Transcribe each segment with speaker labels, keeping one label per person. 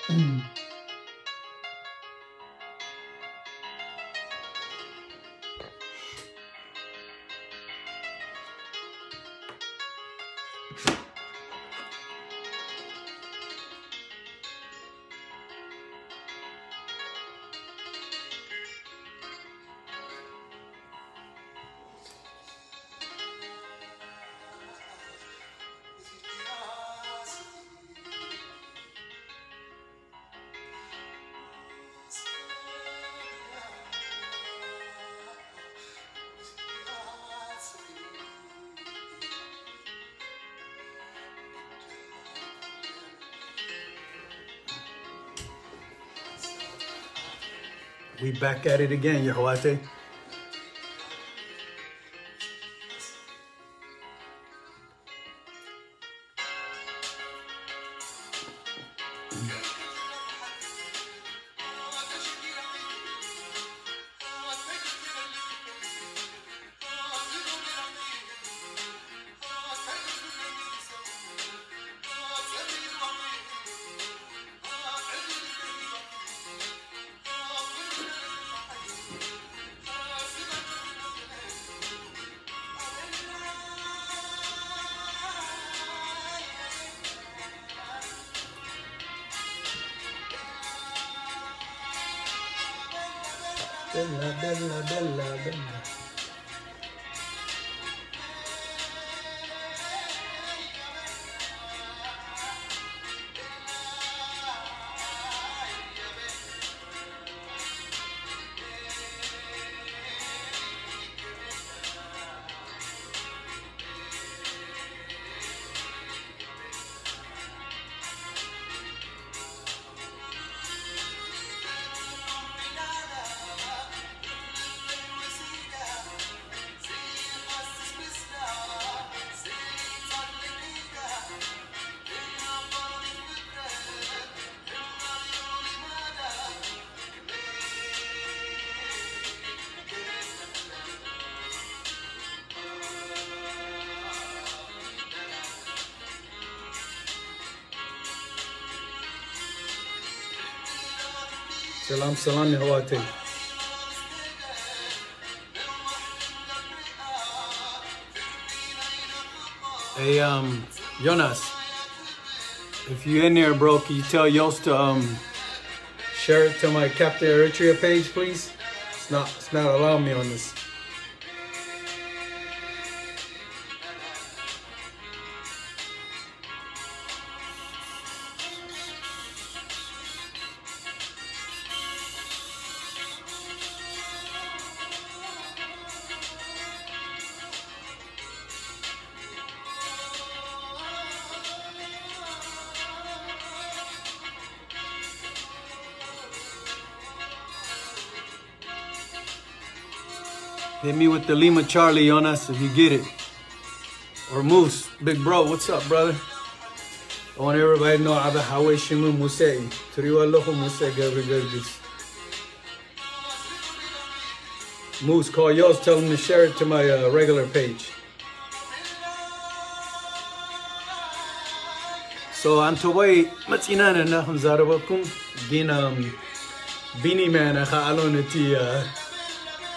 Speaker 1: We back at it again, Yehoate. Bella. Salam Yehoate. Hey, Yonas, if you're in there, bro, can you tell Yost to share it to my Captn Eritrea page, please? It's not allowing me on this. Hit me with the Lima Charlie, Yonas, if you get it. Or Moose, big bro, what's up, brother? I want everybody to know Abba Hawe Shimu Musei. Turiwa Loho Musei Gabriel. Moose, call yours, tell him to share it to my regular page. So, Antaway, Matinana Nahum Zarawakum, Gin Bini Man, Alonati.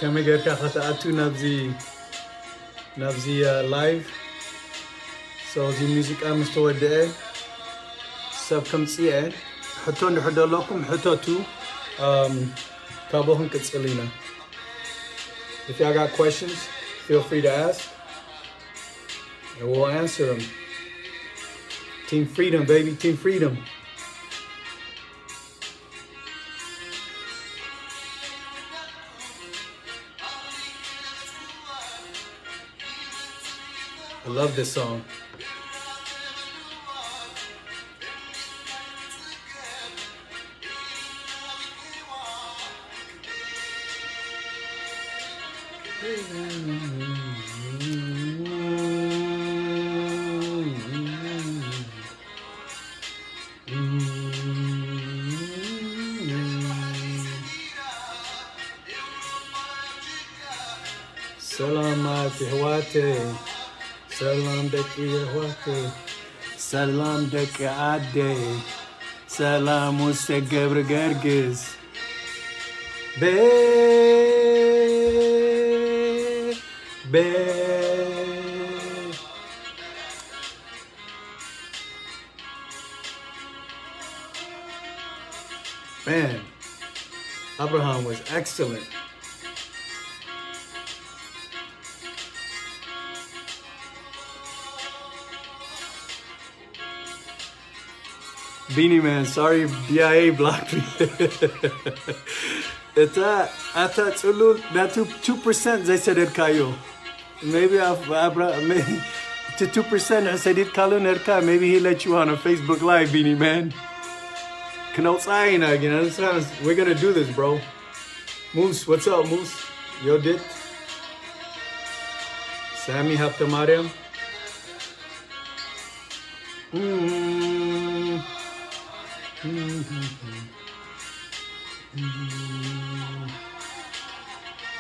Speaker 1: Kami kata atu nabzi live. So the music am stored there. Sab kam tsiye. Haton hadalakum hatatu. Kabohun katselina. If y'all got questions, feel free to ask, and we'll answer them. Team Freedom, baby, Team Freedom. I love this song. Salamat Yehoate. Salam deke Yehoate. Salam deke Ade. ሰላም ውስጥ ገብረ ገርግስ ቤ Man, Abraham was excellent. Beanie Man, sorry BIA blocked me. It's I thought that 2% they said it kayo. Maybe maybe to 2% I said it kalu nerka. Maybe he let you on a Facebook Live, Beanie Man. Again. We're gonna do this, bro. Moose, what's up, Moose? Yo dit. Sammy Haptamariam.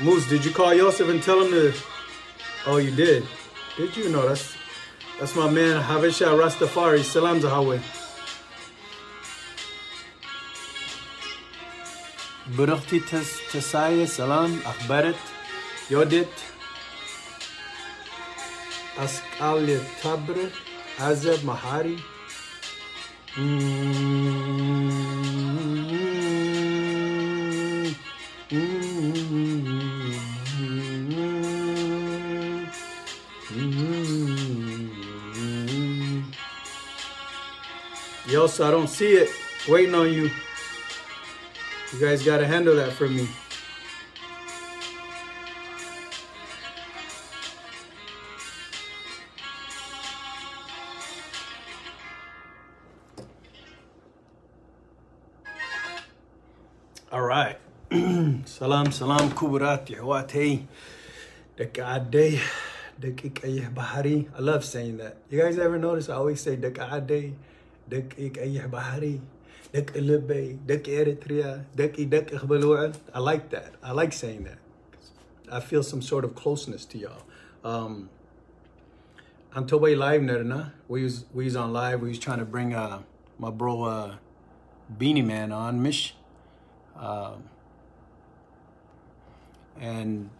Speaker 1: Moose, did you call Yosef and tell him to? Oh, you did. Did you? No, that's my man Havisha Rastafari. Salam Zahaway. برختي تسايا سلام أخبرت يودت أسكال تبر عزب محاري Yo, so I don't see it. Waiting on you. You guys got to handle that for me. All right. Salam, salam, kubarati, hawati, dekade, dekikayeh bahari. I love saying that. You guys ever notice I always say dekade, dekikayeh bahari. Tek Ilibay, Tek Eritrea, Tek Ikhbalu'an. I like that. I like saying that. I feel some sort of closeness to y'all. Antobay live nerna. We was on live. We was trying to bring my bro Beanie Man on, Mish. And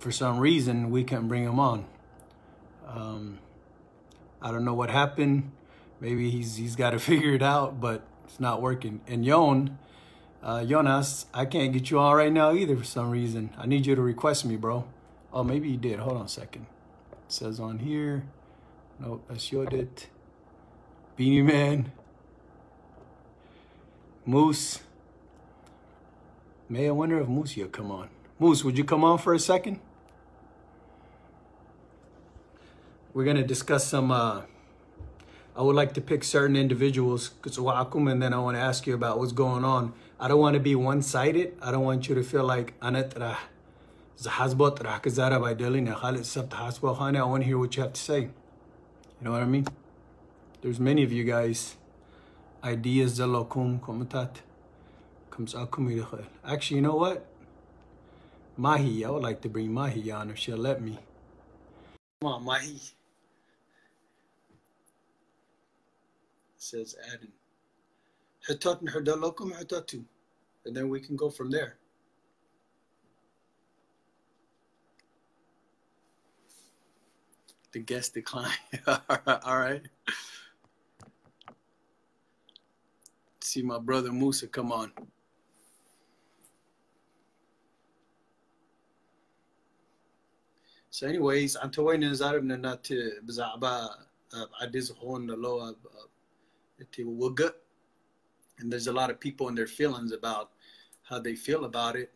Speaker 1: for some reason we couldn't bring him on. I don't know what happened. Maybe he's got to figure it out, but it's not working. And Yonas, I can't get you on right now either for some reason. I need you to request me, bro. Oh, maybe you did. Hold on a second. It says on here. Nope, that's your it. Beanie Man. Moose. May I wonder if Moose will come on. Moose, would you come on for a second? We're going to discuss some... I would like to pick certain individuals, and then I want to ask you about what's going on. I don't want to be one-sided. I don't want you to feel like I want to hear what you have to say. You know what I mean? There's many of you guys. Ideas. Actually, you know what? Mahi, I would like to bring Mahi on if she'll let me. Come on, Mahi. Says adding. And then we can go from there. The guest decline. All right. See my brother Musa come on. So anyways, I'm toying in not to and there's a lot of people and their feelings about how they feel about it.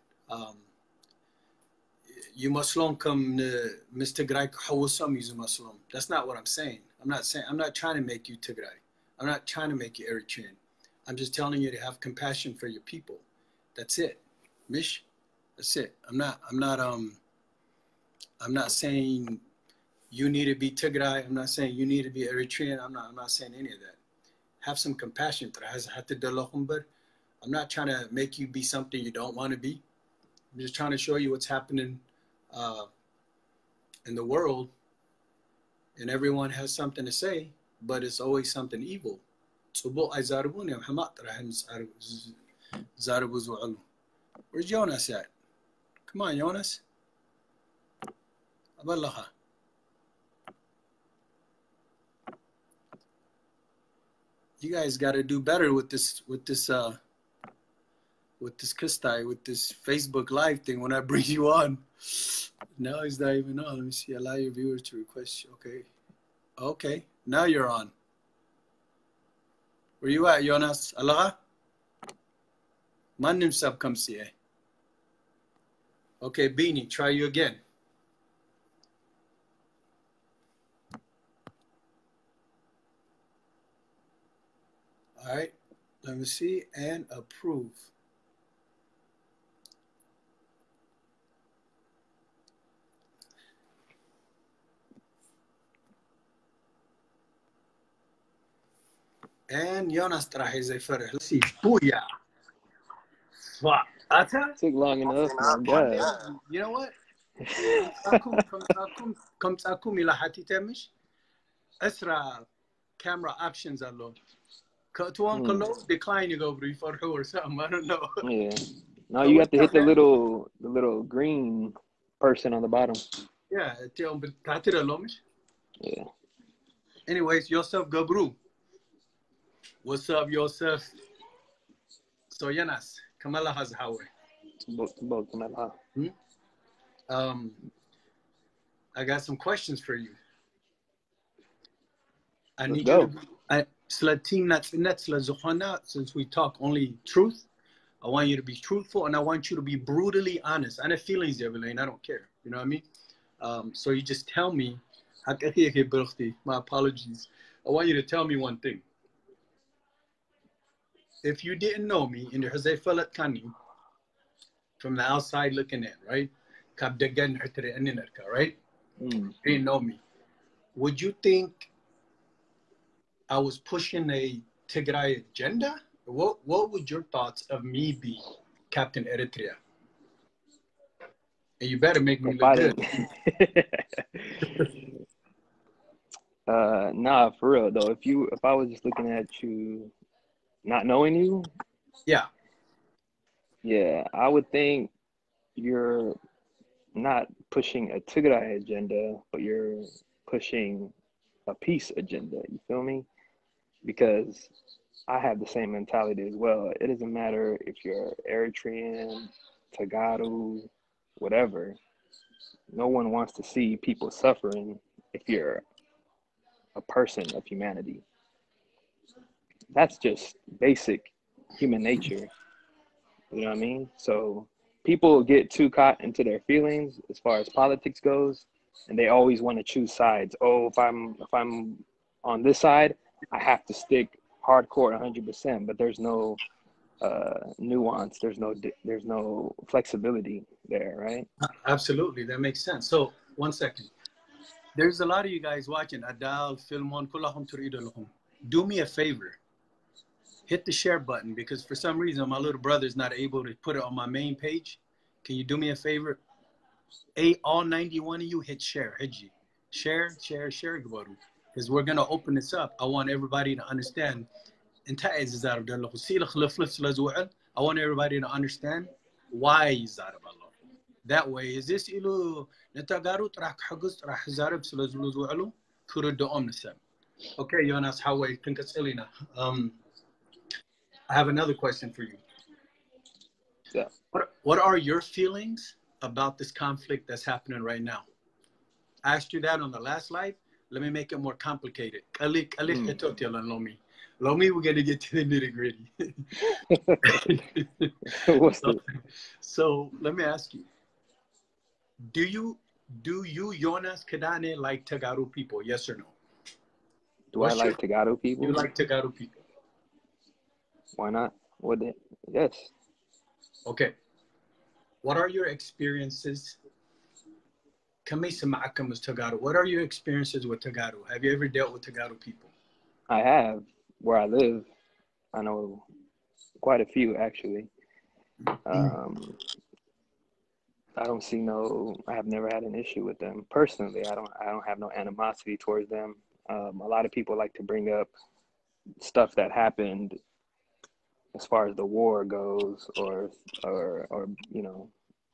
Speaker 1: You Muslim come Mr. Tigray Hawasam is a Muslim. That's not what I'm saying. I'm not trying to make you Tigray. I'm not trying to make you Eritrean. I'm just telling you to have compassion for your people. That's it. Mish, that's it. I'm not saying you need to be Tigray. I'm not saying you need to be Eritrean. I'm not saying any of that. Have some compassion. I'm not trying to make you be something you don't want to be. I'm just trying to show you what's happening in the world. And everyone has something to say, but it's always something evil. صبو أيزاربون يوم حماط راح زاربو زوعلو. Where's Yonas at? Come on, Yonas. أبلغها. You guys got to do better with this Kistai, with this Facebook Live thing when I bring you on. Now he's not even on. Let me see. Allow your viewers to request. Okay. Okay. Now you're on. Where you at, Yonas? Allah? Manim sab kam siye. Okay, Beanie, try you again. All right. Let me see. And approve. And Jonas trahe zay فرح. Let's see. Booyah. Fuck. Ata?
Speaker 2: Took long enough, my God.
Speaker 1: You know what? كم تأكم إلى حتى تمش أسرع camera options alone. كأتوان كله decline يقو بريفرحوا or something. I don't know.
Speaker 2: Yeah. No, you have to hit the little green person on the bottom.
Speaker 1: Yeah. تيوم بتعترى لومش.
Speaker 2: Yeah.
Speaker 1: Anyways, Yosef Gabru. What's up, Yosef? So Yonas, Kamala has how? I got some questions for you. I need you to since we talk only truth, I want you to be truthful and I want you to be brutally honest. I have feelings there, I don't care. You know what I mean? So you just tell me. My apologies. I want you to tell me one thing. If you didn't know me, in the Hazayfalat Kani, from the outside looking in, right? Right? You didn't know me. Would you think I was pushing a Tigray agenda? What would your thoughts of me be, Captn Eritrea? And you better make me look good.
Speaker 2: Nah, for real though. If I was just looking at you, not knowing you, yeah, I would think you're not pushing a Tigray agenda, but you're pushing a peace agenda. You feel me? Because I have the same mentality as well. It doesn't matter if you're Eritrean, Tagaru, whatever. No one wants to see people suffering if you're a person of humanity. That's just basic human nature. You know what I mean? So people get too caught into their feelings as far as politics goes, and they always want to choose sides. Oh, if I'm on this side, I have to stick hardcore 100%. But there's no nuance. There's no flexibility there, right?
Speaker 1: Absolutely, that makes sense. So 1 second. There's a lot of you guys watching. Adal, Filmon, Kulahum Turidalhum. Do me a favor. Hit the share button because for some reason my little brother's not able to put it on my main page. Can you do me a favor? All 91 of you hit share. Share, because we're gonna open this up. I want everybody to understand. I want everybody to understand why Zarab Allah. That way, is this ilu netagarut rah hagust rah zarab slazulu zu'alu kurud omnisem. Okay, Jonas, how way Pinkasilina. I have another question for you.
Speaker 2: Yeah.
Speaker 1: What are your feelings about this conflict that's happening right now? I asked you that on the last live. Let me make it more complicated. Lomi, we're gonna get to the nitty gritty. So let me ask you. Do you Yonas Kadane like Tagaru people? Yes or no?
Speaker 2: Do I like Tagaru people?
Speaker 1: You like Tagaru people?
Speaker 2: Why not? Yes.
Speaker 1: Okay. What are your experiences? What are your experiences with Tagaru? Have you ever dealt with Tagaru people?
Speaker 2: I have. Where I live, I know quite a few actually. I have never had an issue with them personally. I don't have no animosity towards them. A lot of people like to bring up stuff that happened as far as the war goes, or you know,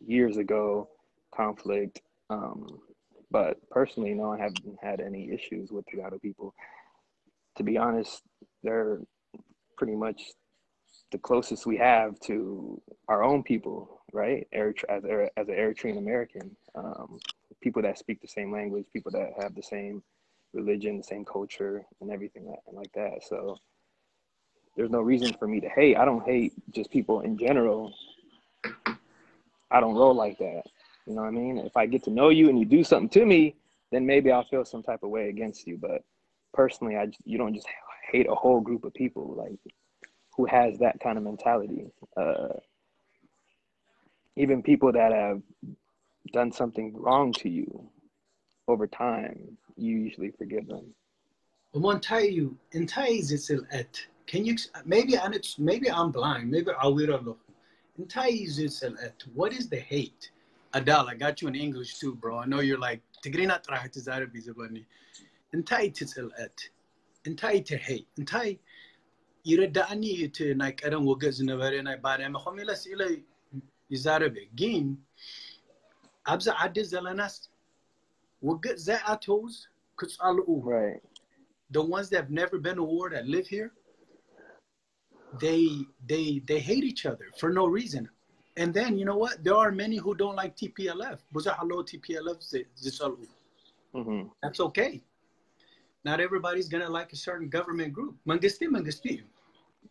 Speaker 2: years ago conflict. But personally, no, I haven't had any issues with the Gado people. To be honest, they're pretty much the closest we have to our own people, right? As an Eritrean American, people that speak the same language, people that have the same religion, the same culture, and everything like that. So there's no reason for me to hate. I don't hate just people in general. I don't roll like that. You know what I mean? If I get to know you and you do something to me, then maybe I'll feel some type of way against you. But personally, you don't just hate a whole group of people like who has that kind of mentality. Even people that have done something wrong to you over time, you usually forgive them.
Speaker 1: Can you maybe I'm blind, maybe I will look. What is the hate? Adele, I got you in English too, bro. I know you're like Tigrina Trahat Arabi Zabani. Entai Titselat. Entai to hate. Entai يردعني to like I don't وجز نبرة أنا بعد ما خميلا سيلا يزاربه جين أبز عدد زلناس وجز زي أتوز كتسألوا
Speaker 2: Right.
Speaker 1: the ones that have never been to war that live here, they hate each other for no reason. And then you know what? There are many who don't like TPLF. That's okay. Not everybody's gonna like a certain government group.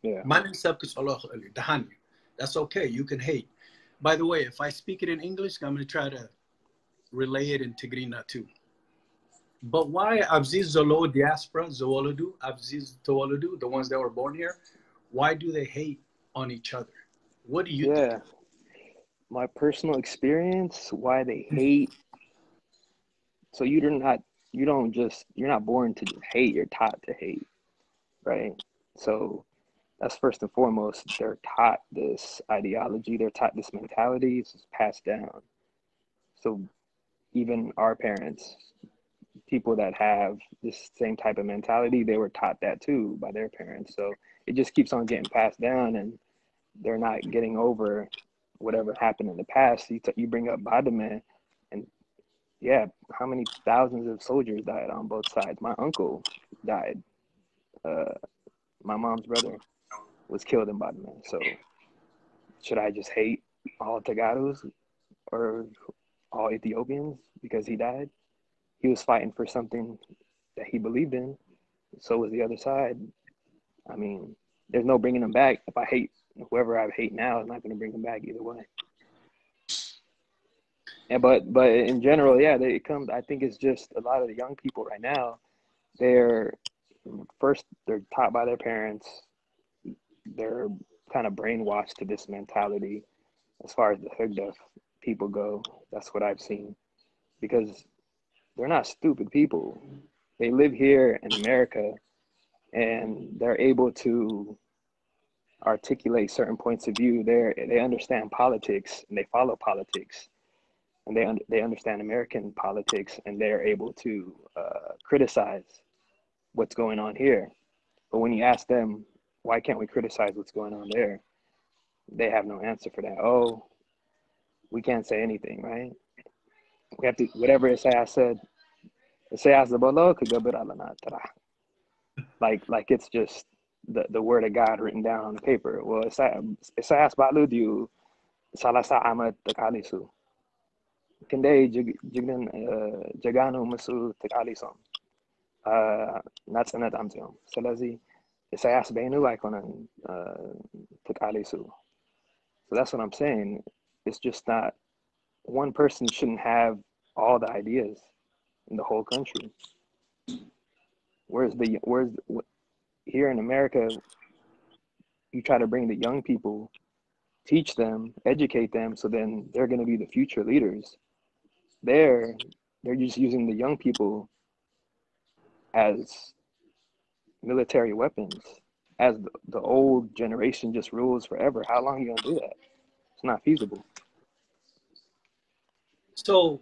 Speaker 2: Yeah.
Speaker 1: That's okay. You can hate. By the way, if I speak it in English, I'm gonna try to relay it in Tigrina too. But why Abziz Zolo diaspora, Zowoludu, Abziz Towoludu, the ones that were born here, why do they hate on each other? What do you think?
Speaker 2: My personal experience, why they hate. So you're not born to just hate, you're taught to hate, right? So that's first and foremost, they're taught this ideology, they're taught this mentality, it's passed down. So even our parents, people that have this same type of mentality, they were taught that too by their parents. So it just keeps on getting passed down, and they're not getting over whatever happened in the past. You bring up Badame, and yeah, how many thousands of soldiers died on both sides? My uncle died. My mom's brother was killed in Badame. So should I just hate all Tagaros or all Ethiopians because he died? He was fighting for something that he believed in. So was the other side. I mean, there's no bringing them back. If I hate whoever I hate now, it's not going to bring them back either way. And but in general, yeah, I think it's just a lot of the young people right now. They're taught by their parents. They're kind of brainwashed to this mentality. As far as the Hugdef people go, that's what I've seen, because they're not stupid people. They live here in America, and they're able to articulate certain points of view. They understand politics, and they follow politics, and they understand American politics, and they're able to criticize what's going on here. But when you ask them, why can't we criticize what's going on there? They have no answer for that. Oh, we can't say anything, right? We have to, whatever Isaiah said, Isaiah like it's just the word of God written down on the paper. Well, Isaiah Baludu, Salasa Ahmad Takalisu. Kende Jaganu Masu Takalisom. Natsanat Amtium. Salazi, Isaiah Benu Ikonan Takalisu. So that's what I'm saying. It's just not, one person shouldn't have all the ideas in the whole country. Here in America, you try to bring the young people, teach them, educate them, so then they're going to be the future leaders. They're just using the young people as military weapons, as the old generation just rules forever. How long are you going to do that? It's not feasible.
Speaker 1: So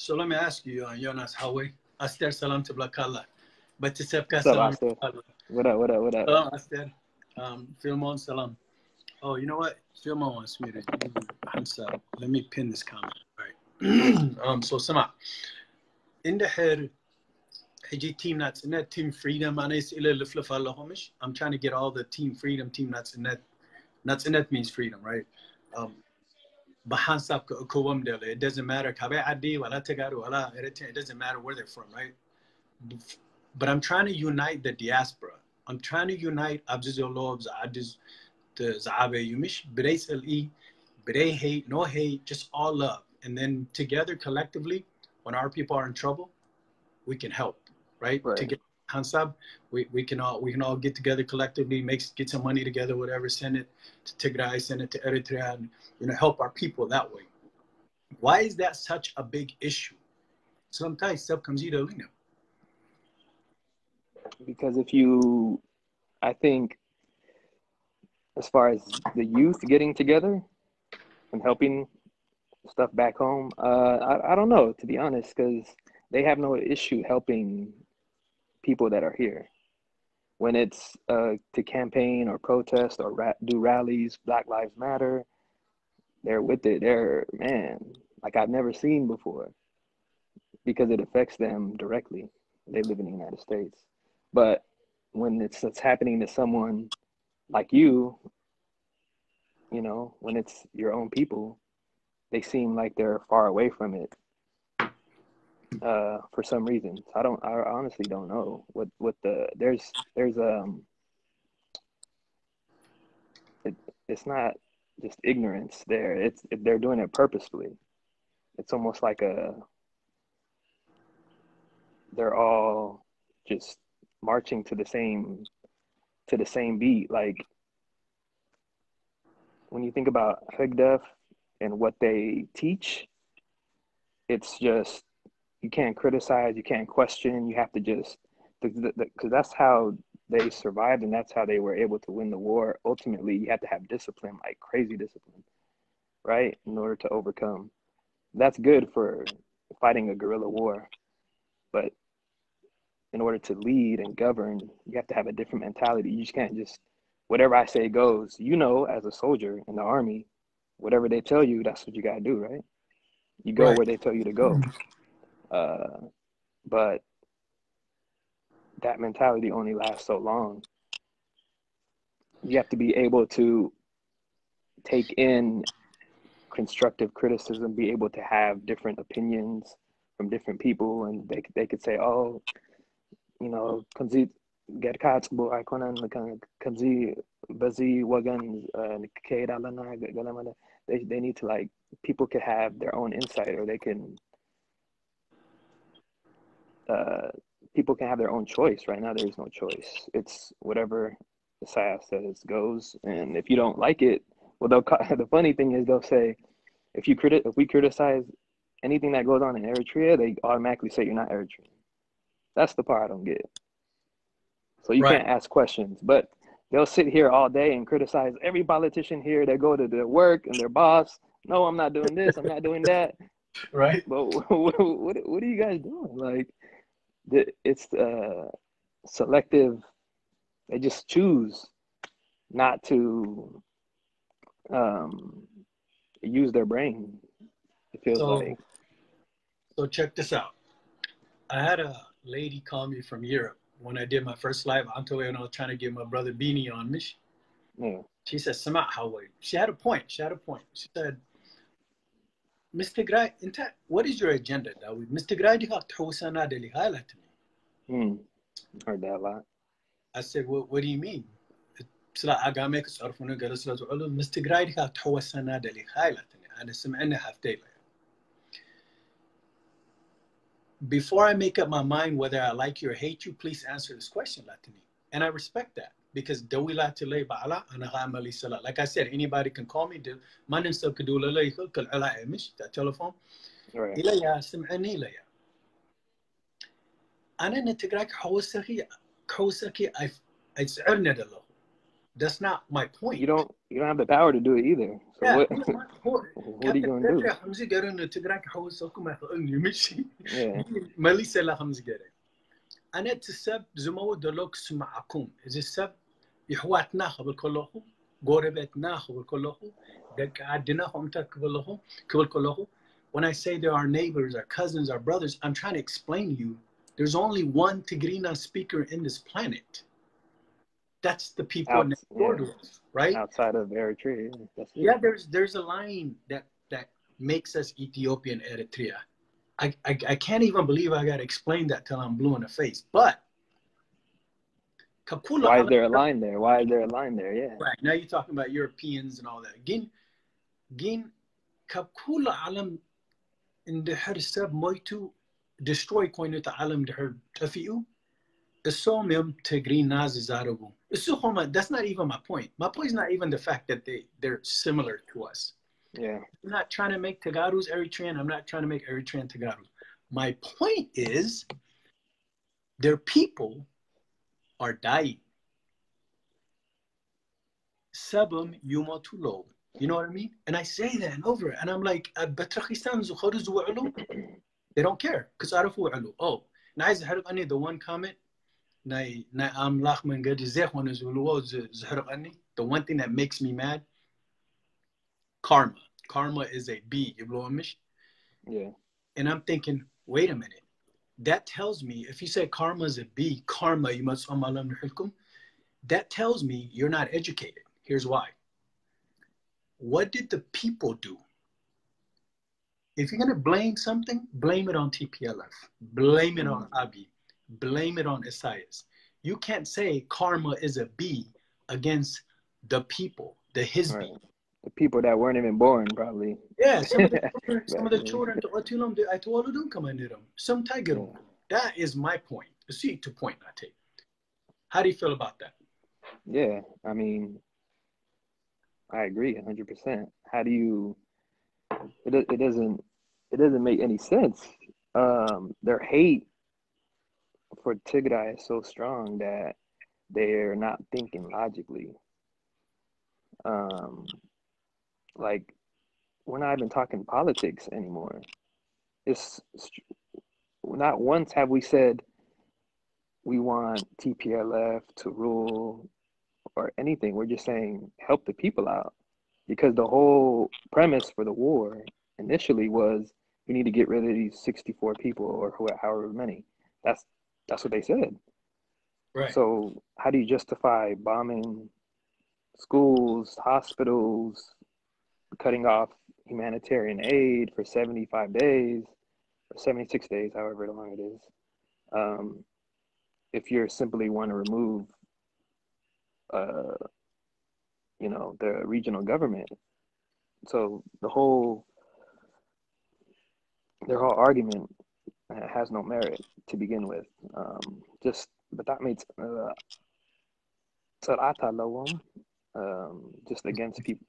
Speaker 1: let me ask you, Yonas, Hawe, Aster Salam to Blakala, but to Sepka Salam.
Speaker 2: What up? What up? What up?
Speaker 1: Salam, Aster. Philmon, salam. Oh, you know what? Philmon wants me to do hands up. Let me pin this comment. All right. So Sama, in the head, Hiji team that's in that team freedom, I'm trying to get all the team freedom, team that's in that means freedom, right? It doesn't matter. It doesn't matter where they're from, right? But I'm trying to unite the diaspora. I'm trying to unite Abzizolobs, Adiz, the Zabe Yumish, Bres LE, Bere hate, no hate, just all love. And then together, collectively, when our people are in trouble, we can help, right?
Speaker 2: Right.
Speaker 1: To get Hansab, we can all get together collectively, get some money together, whatever, send it to Tigray, send it to Eritrea, and help our people that way. Why is that such a big issue? Sometimes stuff comes either.
Speaker 2: Because I think, as far as the youth getting together and helping stuff back home, I don't know, to be honest, because they have no issue helping people that are here. When it's to campaign or protest or do rallies, Black Lives Matter, they're with it. They're, man, like I've never seen before, because it affects them directly. They live in the United States. But when it's happening to someone like you, when it's your own people, they seem like they're far away from it for some reason. I honestly don't know what it's not just ignorance there. They're doing it purposefully. It's almost like they're all just marching to the same beat. Like, when you think about Hagdef and what they teach, it's just, you can't criticize, you can't question, you have to just, because that's how they survived and that's how they were able to win the war. Ultimately, you have to have discipline, like crazy discipline, right, in order to overcome. That's good for fighting a guerrilla war, but in order to lead and govern, you have to have a different mentality. You just can't just, whatever I say goes. As a soldier in the army, whatever they tell you, that's what you gotta do, right? You go where they tell you to go. But that mentality only lasts so long. You have to be able to take in constructive criticism, be able to have different opinions from different people, and they could say, oh, kamzi gerkatsbu ikonan kamzi bazi wagan kaidalana. They need to, like, people could have their own insight, or they can people can have their own choice. Right now, there's no choice. It's whatever the SIA says goes, and if you don't like it, well, the funny thing is they'll say, if we criticize anything that goes on in Eritrea, they automatically say you're not Eritrean. That's the part I don't get. So you can't ask questions, but they'll sit here all day and criticize every politician here. They go to their work and their boss, no, I'm not doing this, I'm not doing that.
Speaker 1: Right.
Speaker 2: But what are you guys doing? Like, it's selective. They just choose not to use their brain. It feels like.
Speaker 1: So check this out. I had a lady call me from Europe when I did my first live. I was trying to get my brother Beanie on me.
Speaker 2: Yeah.
Speaker 1: She said, "Sama, how are you?" She had a point. She said, "Mr. Gray, what is your agenda, Dawi? Mr. Gray, you have to highlight to me."
Speaker 2: Heard that a lot.
Speaker 1: I said, what do you mean? Mr. Gray, you have to highlight to me. Before I make up my mind whether I like you or hate you, please answer this question, Latini. And I respect that, because like I said, anybody can call me. That telephone. That's not my point.
Speaker 2: You don't have the power to do it either. So
Speaker 1: yeah,
Speaker 2: what are you going to do?
Speaker 1: Yeah. أنا تسب زمو دلوك سمعكم إذا سب يحواتنا قبل كله قربتنا قبل كله دك عدنا هم تقبله قبل كله. When I say they're our neighbors, our cousins, our brothers, I'm trying to explain to you there's only one Tigrina speaker in this planet. That's the people next door to us, right?
Speaker 2: Outside of Eritrea, that's it.
Speaker 1: Yeah, there's a line that makes us Ethiopian Eritrea. I can't even believe I gotta explain that till I'm blue in the face. But
Speaker 2: why is there a line there? Why is there a line there? Yeah.
Speaker 1: Right. Now you're talking about Europeans and all that. Gin Kapkula Alam in the her sub moitu destroy coin to Alam the her tafiu. Isomim Tigray Nazizarabu. That's not even my point. My point is not even the fact that they're similar to us.
Speaker 2: Yeah.
Speaker 1: I'm not trying to make Tagarus Eritrean. I'm not trying to make Eritrean Tagarus. My point is their people are dying. Sabum Yumatulo. You know what I mean? And I say that and over it. And I'm like, they don't care. Because oh, the one comment. The one thing that makes me mad, karma. Karma is a B.
Speaker 2: Yeah.
Speaker 1: And I'm thinking, wait a minute. That tells me, if you say karma is a B, karma, you must that tells me you're not educated. Here's why. What did the people do? If you're going to blame something, blame it on TPLF. Blame it on Abiy. Blame it on Isaias. You can't say karma is a B against the people, the Hizbi.
Speaker 2: Right. The people that weren't even born, probably.
Speaker 1: Yeah, some of the children, some tiger. That is my point. See, to point, I take. How do you feel about that?
Speaker 2: Yeah, I mean, I agree 100%. How do you? It doesn't make any sense. Their hate for Tigray is so strong that they're not thinking logically. Like, we're not even talking politics anymore. It's not once have we said we want TPLF to rule or anything. We're just saying help the people out, because the whole premise for the war initially was we need to get rid of these 64 people or however many. That's what they said.
Speaker 1: Right.
Speaker 2: So how do you justify bombing schools, hospitals, cutting off humanitarian aid for 75 days or 76 days, however long it is, if you're simply want to remove the regional government? So their whole argument has no merit to begin with. But that makes just against people,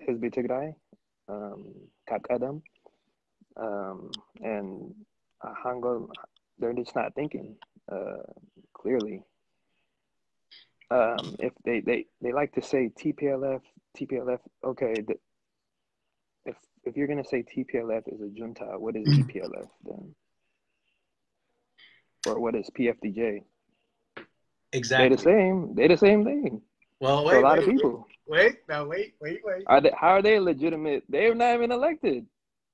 Speaker 2: Hizbi Tigray, Captn, and Hango, they're just not thinking clearly. If they like to say TPLF, okay. If you're gonna say TPLF is a junta, what is TPLF then? Or what is PFDJ?
Speaker 1: Exactly.
Speaker 2: They're the same thing.
Speaker 1: Well,
Speaker 2: wait, a lot of people.
Speaker 1: Wait.
Speaker 2: How are they legitimate? They're not even elected.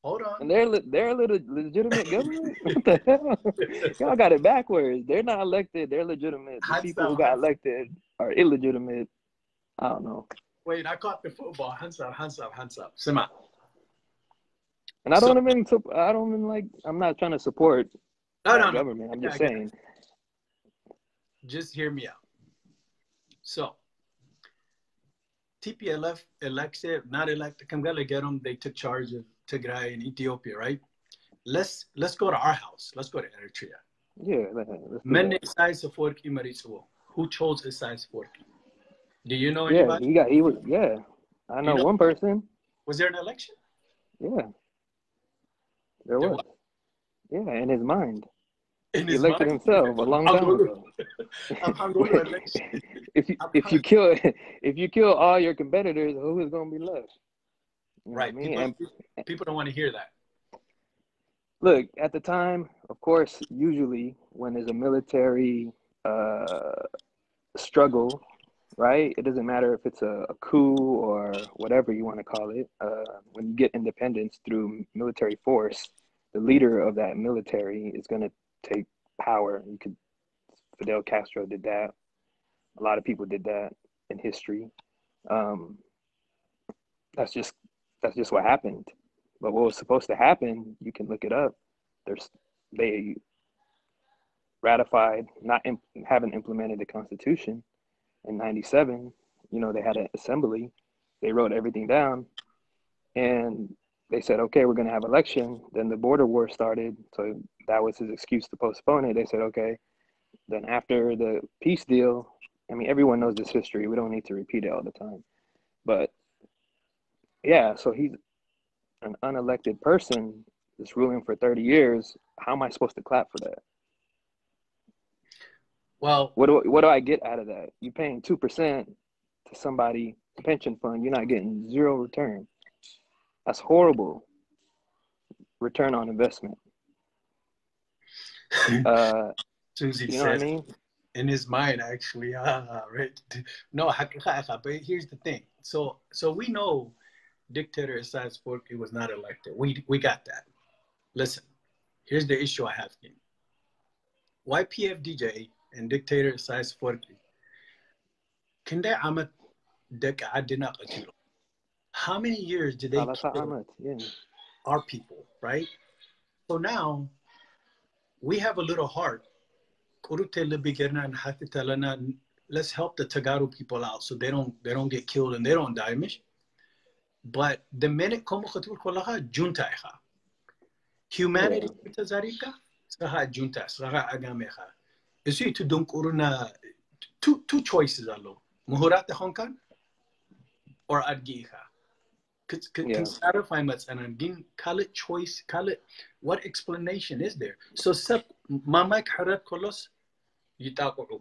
Speaker 1: Hold on.
Speaker 2: And they're a legitimate government? What the hell? Y'all got it backwards. They're not elected. They're legitimate. The people who got elected are illegitimate. I don't know.
Speaker 1: Wait, I caught the football. Hands up. Sima.
Speaker 2: And I'm not trying to support government. I'm just saying.
Speaker 1: Just hear me out. So, TPLF elected, not elected, they took charge of Tigray and Ethiopia, right? Let's go to our house. Let's go to Eritrea.
Speaker 2: Yeah.
Speaker 1: Who chose Isaias Forky? Do you know anybody?
Speaker 2: Yeah. I know one person.
Speaker 1: Was there an election?
Speaker 2: Yeah. There was. Yeah, in his mind.
Speaker 1: He
Speaker 2: elected himself a long time ago. If you kill all your competitors, who is going to be left?
Speaker 1: Right. People don't want to hear that.
Speaker 2: Look, at the time, of course, usually when there's a military struggle, right? It doesn't matter if it's a coup or whatever you want to call it. When you get independence through military force, the leader of that military is going to take power. Fidel Castro did that. A lot of people did that in history. That's just what happened. But what was supposed to happen, you can look it up. They ratified, haven't implemented the Constitution in 97. You know, they had an assembly. They wrote everything down, and they said, okay, we're going to have election. Then the border war started, so that was his excuse to postpone it. They said, okay. Then after the peace deal, I mean, everyone knows this history. We don't need to repeat it all the time. But yeah, so he's an unelected person that's ruling for 30 years. How am I supposed to clap for that?
Speaker 1: Well,
Speaker 2: what do I get out of that? You're paying 2% to somebody, a pension fund. You're not getting zero return. That's horrible. Return on investment.
Speaker 1: Susie
Speaker 2: you know
Speaker 1: said,
Speaker 2: what I mean?
Speaker 1: In his mind, actually, right? No, but here's the thing. So we know dictator Isaias Afwerki was not elected. We got that. Listen, here's the issue I have here. YPFDJ and dictator Isaias Afwerki. How many years did they kill our people, right? So now we have a little heart. Let's help the Tagaru people out so they don't get killed and they don't die. But the minute junta humanity junta is to don't two choices allo muhurat honkan or adgiha. Can clarify much and call it choice, call it what explanation is there? So sub mamak harat kolos yitaqu.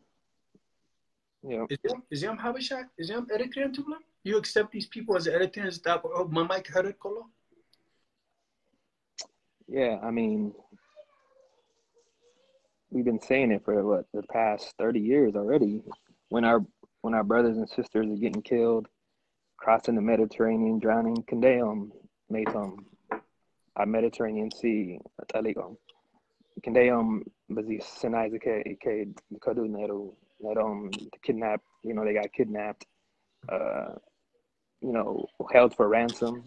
Speaker 2: Yeah.
Speaker 1: Is yam Habasha? Is yam Eritrean too? You accept these people as Eritreans taqu mamak harat kolo?
Speaker 2: Yeah, I mean, we've been saying it for the past 30 years already. When our brothers and sisters are getting killed, crossing the Mediterranean, drowning, Kandeum, Matum, our Mediterranean Sea, Taligom. Kandeum, Bazi Sinai Zake, Kadu Neru, kidnapped, they got kidnapped, held for ransom.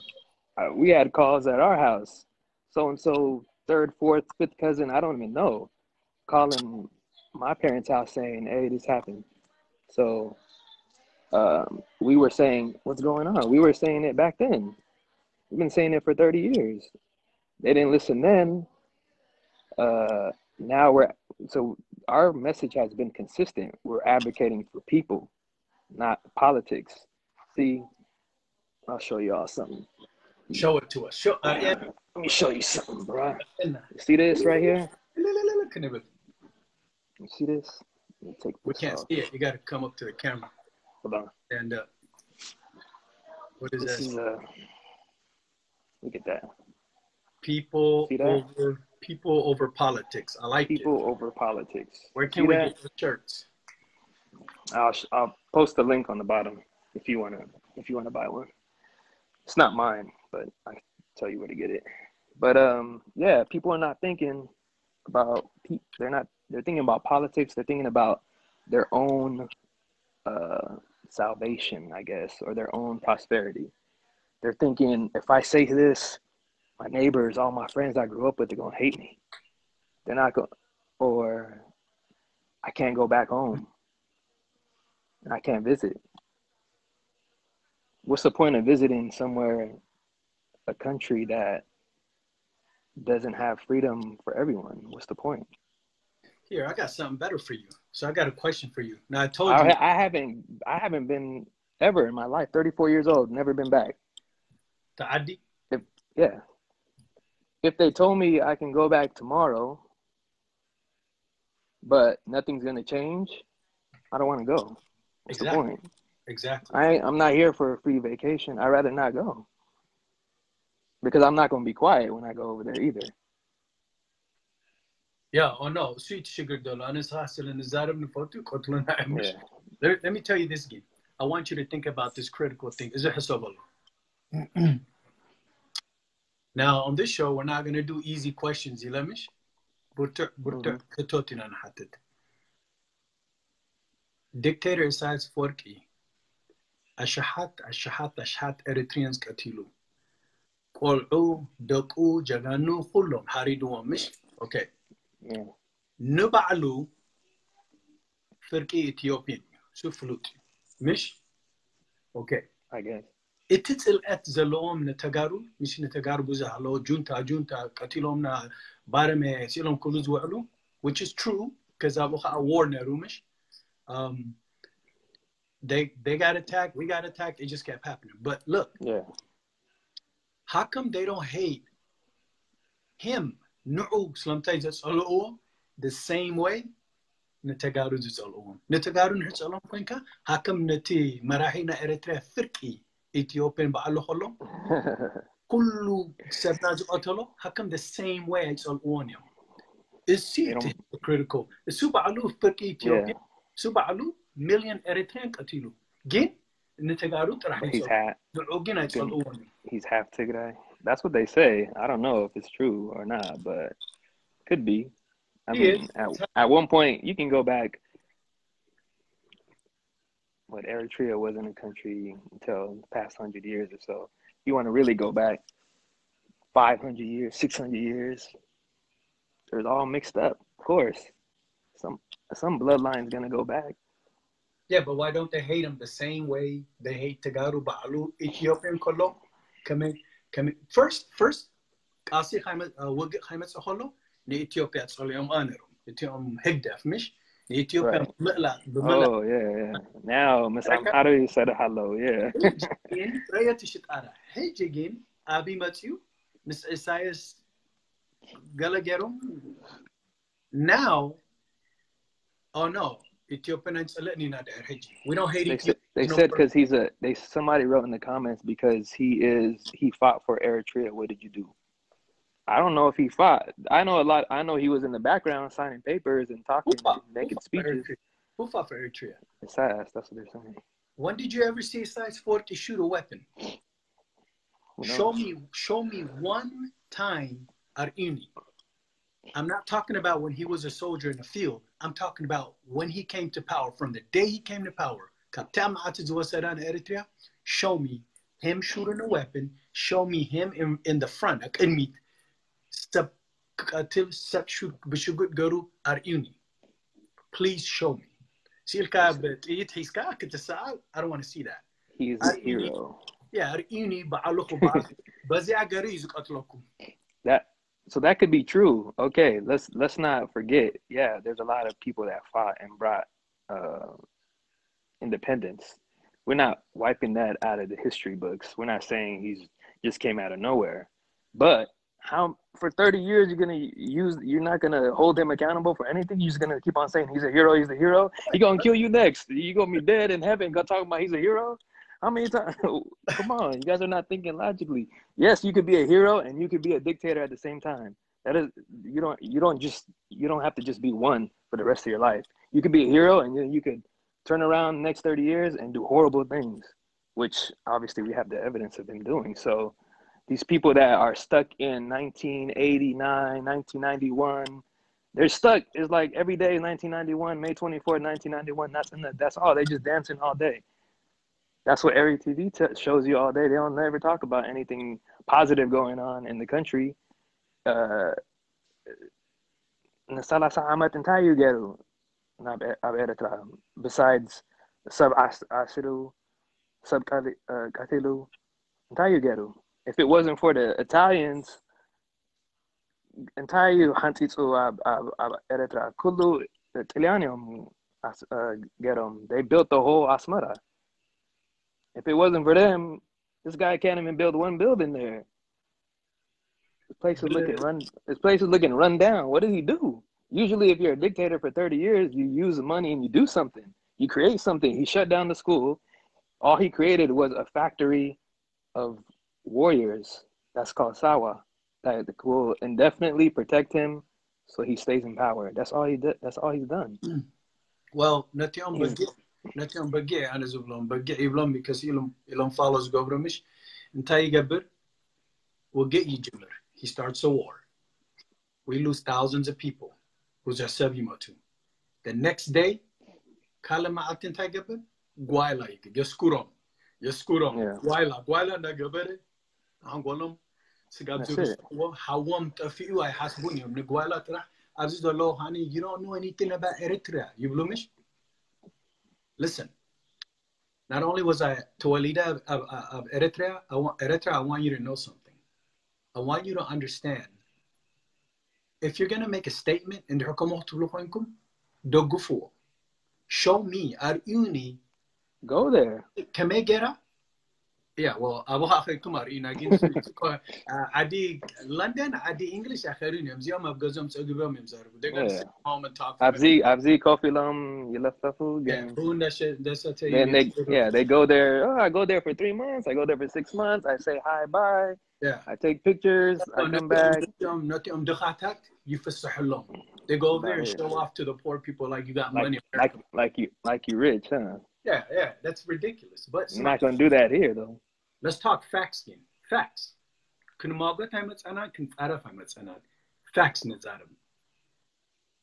Speaker 2: We had calls at our house, so-and-so, third, fourth, fifth cousin, I don't even know, calling my parents' house saying, hey, this happened. So we were saying, what's going on? We were saying it back then. We've been saying it for 30 years. They didn't listen then. Now so our message has been consistent. We're advocating for people, not politics. See, I'll show you all something.
Speaker 1: Show it to us.
Speaker 2: Let me show you something, bro. You see this right here? You see this?
Speaker 1: We can't see it. You got to come up to the camera.
Speaker 2: Hold on.
Speaker 1: Stand up. What is
Speaker 2: this? Look at that.
Speaker 1: People over politics. I like
Speaker 2: people over politics.
Speaker 1: Where can we get the shirts?
Speaker 2: I'll post the link on the bottom if you wanna buy one. It's not mine, but I can tell you where to get it. But yeah, people are not thinking about they're thinking about politics. They're thinking about their own salvation, I guess, or their own prosperity. They're thinking, if I say this, my neighbors, all my friends I grew up with, they're gonna hate me. They're not going, or I can't go back home and I can't visit. What's the point of visiting somewhere, a country that doesn't have freedom for everyone? What's the point?
Speaker 1: Here, I got something better for you. So I got a question for you. Now I told you
Speaker 2: I haven't been ever in my life. 34 years old, never been back.
Speaker 1: To Adi?
Speaker 2: If they told me I can go back tomorrow, but nothing's gonna change, I don't want to go. What's the point?
Speaker 1: Exactly.
Speaker 2: I'm not here for a free vacation. I'd rather not go. Because I'm not gonna be quiet when I go over there either.
Speaker 1: Yeah, oh no, sweet sugar dollar.
Speaker 2: Yeah.
Speaker 1: Let me tell you this game. I want you to think about this critical thing. Is it حساب Now, on this show, we're not going to do easy questions. يلمش
Speaker 2: Mm-hmm.
Speaker 1: كتوتنا نحدد. Dictator Isaias Forki. أشحات Eritreans قتلوا. قلعوا دقوا جغانوا كلهم حريدوهم مش okay.
Speaker 2: Yeah.
Speaker 1: نبعلوا فرقي إثيوبيين سفلوت مش okay.
Speaker 2: I guess.
Speaker 1: اتتلقت زلوم نتجارو مش نتجارو بزهلو جونتا قتلهم بارمي سيلهم كل زوعلو which is true because أبوها a war نرومش they got attacked, we got attacked, it just kept happening. But look,
Speaker 2: Yeah.
Speaker 1: how come they don't hate him the same way نتجارو زلوم نتجارو نحصلهم كوينكا how come نتي مراحينا إريتريا فرقي إثيوبيا بعلو خلهم كله سبنا زقتله how come the same way يصلون يوم السيت critical السوبر علو فرقي إثيوبيا سوبر علو million Eritrean قتلوا جين نتجارو راح يصل دعوجين يصلون
Speaker 2: he's half Tigray. That's what they say. I don't know if it's true or not, but could be. I mean, at one point, you can go back. But Eritrea wasn't a country until the past 100 years or so. You want to really go back 500 years, 600 years. It's all mixed up, of course. Some bloodline's gonna go back.
Speaker 1: Yeah, but why don't they hate him the same way they hate Tagaru, Baalu, Ethiopian Kolo? Come first, Kasi Haimet Saholo, the Ethiopia Solium Honorum, Etium Higdef Mish, the Ethiopian Mila.
Speaker 2: Oh, yeah. Now, Miss Amhari said hello, yeah.
Speaker 1: Raya Tishitara, Hejigin, Abi Matthew, Miss Isaias Galagerum. Now, oh no. Ethiopian we don't hate Ethiopia.
Speaker 2: They said because somebody wrote in the comments because he fought for Eritrea. What did you do? I don't know if he fought. I know he was in the background signing papers and talking and making speeches.
Speaker 1: Who fought for Eritrea?
Speaker 2: Isaias, that's what they're saying.
Speaker 1: When did you ever see Isaias Forte shoot a weapon? Show me one time at Uni. I'm not talking about when he was a soldier in the field. I'm talking about when he came to power. From the day he came to power, Captn Eritrea, show me him shooting a weapon. Show me him in the front. Please show me. I don't want to see that.
Speaker 2: He's a hero.
Speaker 1: Yeah,
Speaker 2: So that could be true. Okay, let's not forget. Yeah, there's a lot of people that fought and brought independence. We're not wiping that out of the history books. We're not saying he's just came out of nowhere. But how for 30 years you're not gonna hold him accountable for anything? You're just gonna keep on saying he's a hero, he's the hero. He gonna kill you next. You gonna be dead in heaven. Gonna talk about he's a hero. How many times? Come on, you guys are not thinking logically. Yes, you could be a hero and you could be a dictator at the same time. That is, you don't have to just be one for the rest of your life. You could be a hero and then you could turn around the next 30 years and do horrible things, which obviously we have the evidence of him doing. So these people that are stuck in 1989, 1991, they're stuck. It's like every day is 1991, May 24th, 1991. That's all. They just dancing all day. That's what every TV shows you all day. They don't never talk about anything positive going on in the country. Besides sub-asiru, sub-katilu, if it wasn't for the Italians, entire hantitsu Eritrea, kullu Italianium gerum. They built the whole Asmara. If it wasn't for them, this guy can't even build one building there. This place is looking run down. What did he do? Usually, if you're a dictator for 30 years, you use the money and you do something. You create something. He shut down the school. All he created was a factory of warriors. That's called Sawa. That will indefinitely protect him so he stays in power. That's all he did. That's all he's done.
Speaker 1: Well, nothing
Speaker 2: He's
Speaker 1: but أنا زبلون بقى يبلون because يلون follows government انت يقبر وقت يجمر. He starts a war. We lose thousands of people. Who's our Sevimotu? The next day, Kalama Atin Tagabin, Guayla, Yaskurum,
Speaker 2: yeah.
Speaker 1: Guayla Nagabere, Angolum,
Speaker 2: That's
Speaker 1: Sigabzu,
Speaker 2: it.
Speaker 1: Hawam Tafiu, I Hasbunium, Niguala Tra, Azizolo, honey, you don't know anything about Eritrea. You bloomish? Listen, not only was I to a leader of Eritrea, I want you to know something. I want you to understand. If you're going to make a statement in the Hukumotu Dogufu, show me, Aruni,
Speaker 2: Go there.
Speaker 1: Kamegera. Yeah, well, Abu Hafi Kumar, in against Adi London, Adi English, Akharunium, Zium of Gazum, so they're going to sit home and talk for me.
Speaker 2: Abzi Kofi Lum, you left the food
Speaker 1: Yeah,
Speaker 2: game.
Speaker 1: that's what I tell
Speaker 2: Then
Speaker 1: you.
Speaker 2: they go there. Oh, I go there for 3 months. I go there for 6 months. I say hi, bye.
Speaker 1: Yeah.
Speaker 2: I take pictures. I come back.
Speaker 1: They go over there
Speaker 2: About
Speaker 1: and
Speaker 2: it.
Speaker 1: show off to the poor people like you got money.
Speaker 2: Like you rich, huh?
Speaker 1: Yeah, that's ridiculous. But
Speaker 2: I'm not gonna do that here though.
Speaker 1: let's talk facts again. Facts. Facts.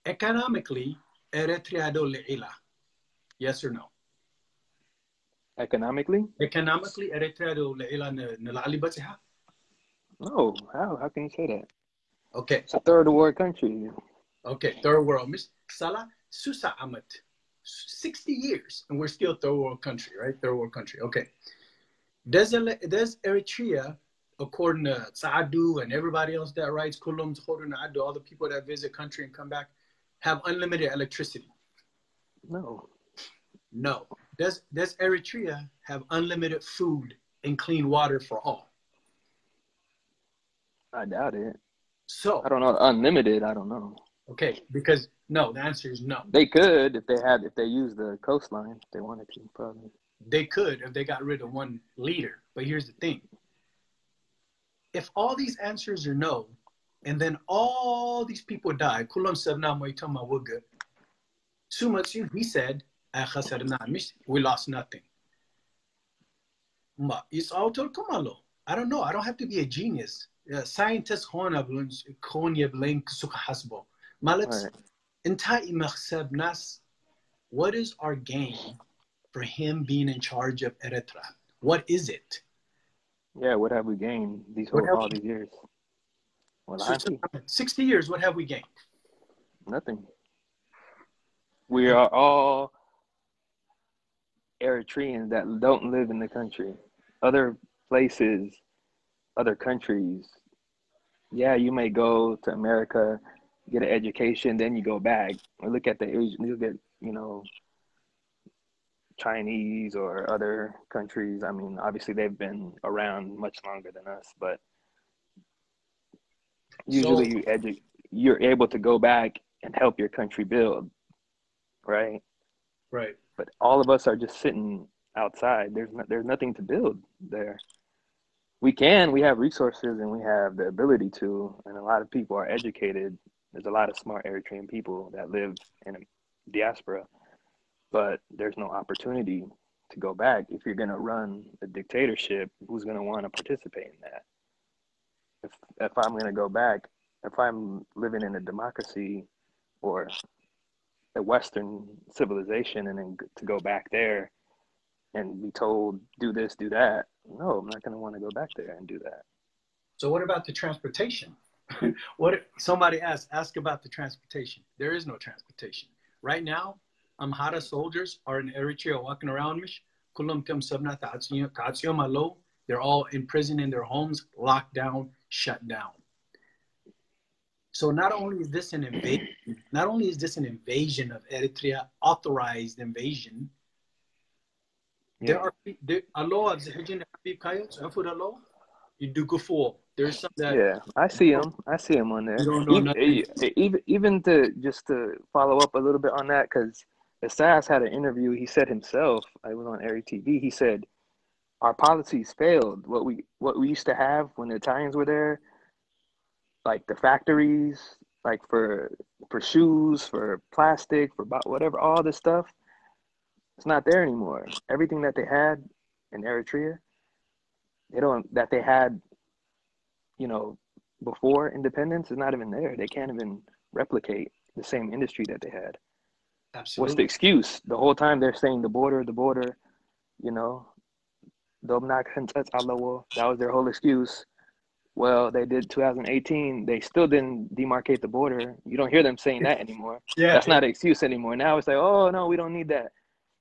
Speaker 1: Economically, Eritrea do le'ila. Yes or no?
Speaker 2: Economically?
Speaker 1: Economically, Eritrea do le'ila nalali batiha.
Speaker 2: No. How can you say that?
Speaker 1: Okay.
Speaker 2: It's a third world country.
Speaker 1: Okay, third world. Miss Salah Susa Amat. 60 years and we're still third world country, right? Third world country. Okay. Does Eritrea, according to Saadu and everybody else that writes Kulum, Adu, all the people that visit country and come back, have unlimited electricity?
Speaker 2: No.
Speaker 1: No. Does Eritrea have unlimited food and clean water for all?
Speaker 2: I doubt it.
Speaker 1: So
Speaker 2: I don't know. Unlimited, I don't know.
Speaker 1: Okay, because no, the answer is no.
Speaker 2: They could if they used the coastline if they wanted to, probably.
Speaker 1: They could if they got rid of one leader. But here's the thing. If all these answers are no, and then all these people die, he said, we lost nothing. It's all Kumalo. I don't know. I don't have to be a genius. Scientists what is our gain for him being in charge of Eritrea? What is it?
Speaker 2: Yeah, what have we gained all these years? Well,
Speaker 1: 60 years, what have we gained?
Speaker 2: Nothing. We are all Eritreans that don't live in the country. Other places, other countries. Yeah, you may go to America, get an education, then you go back. Or look at Chinese or other countries. I mean, obviously they've been around much longer than us, but usually you're able to go back and help your country build, right?
Speaker 1: Right.
Speaker 2: But all of us are just sitting outside. There's nothing to build there. We have resources and we have the ability to, and a lot of people are educated. There's a lot of smart Eritrean people that live in a diaspora, but there's no opportunity to go back. If you're going to run a dictatorship, who's going to want to participate in that? If I'm going to go back, if I'm living in a democracy or a Western civilization and then to go back there and be told, do this, do that. No, I'm not going to want to go back there and do that.
Speaker 1: So what about the transportation? Somebody ask about the transportation. There is no transportation. Right now, Amhara soldiers are in Eritrea walking around. They're all in prison in their homes, locked down, shut down. So not only is this an invasion of Eritrea, authorized invasion, there are there's some that
Speaker 2: I see him on there.
Speaker 1: you don't know nothing.
Speaker 2: Even to follow up a little bit on that, because Assas had an interview. He said himself, I was on Eri TV. He said our policies failed. What we used to have when the Italians were there, like the factories, like for shoes, for plastic, for whatever, all this stuff, it's not there anymore. Everything that they had in Eritrea, that they had, you know, before independence is not even there. They can't even replicate the same industry that they had.
Speaker 1: Absolutely.
Speaker 2: What's the excuse? The whole time they're saying the border, you know, that was their whole excuse. Well, they did 2018. They still didn't demarcate the border. You don't hear them saying that anymore. That's not an excuse anymore. Now it's like, oh, no, we don't need that.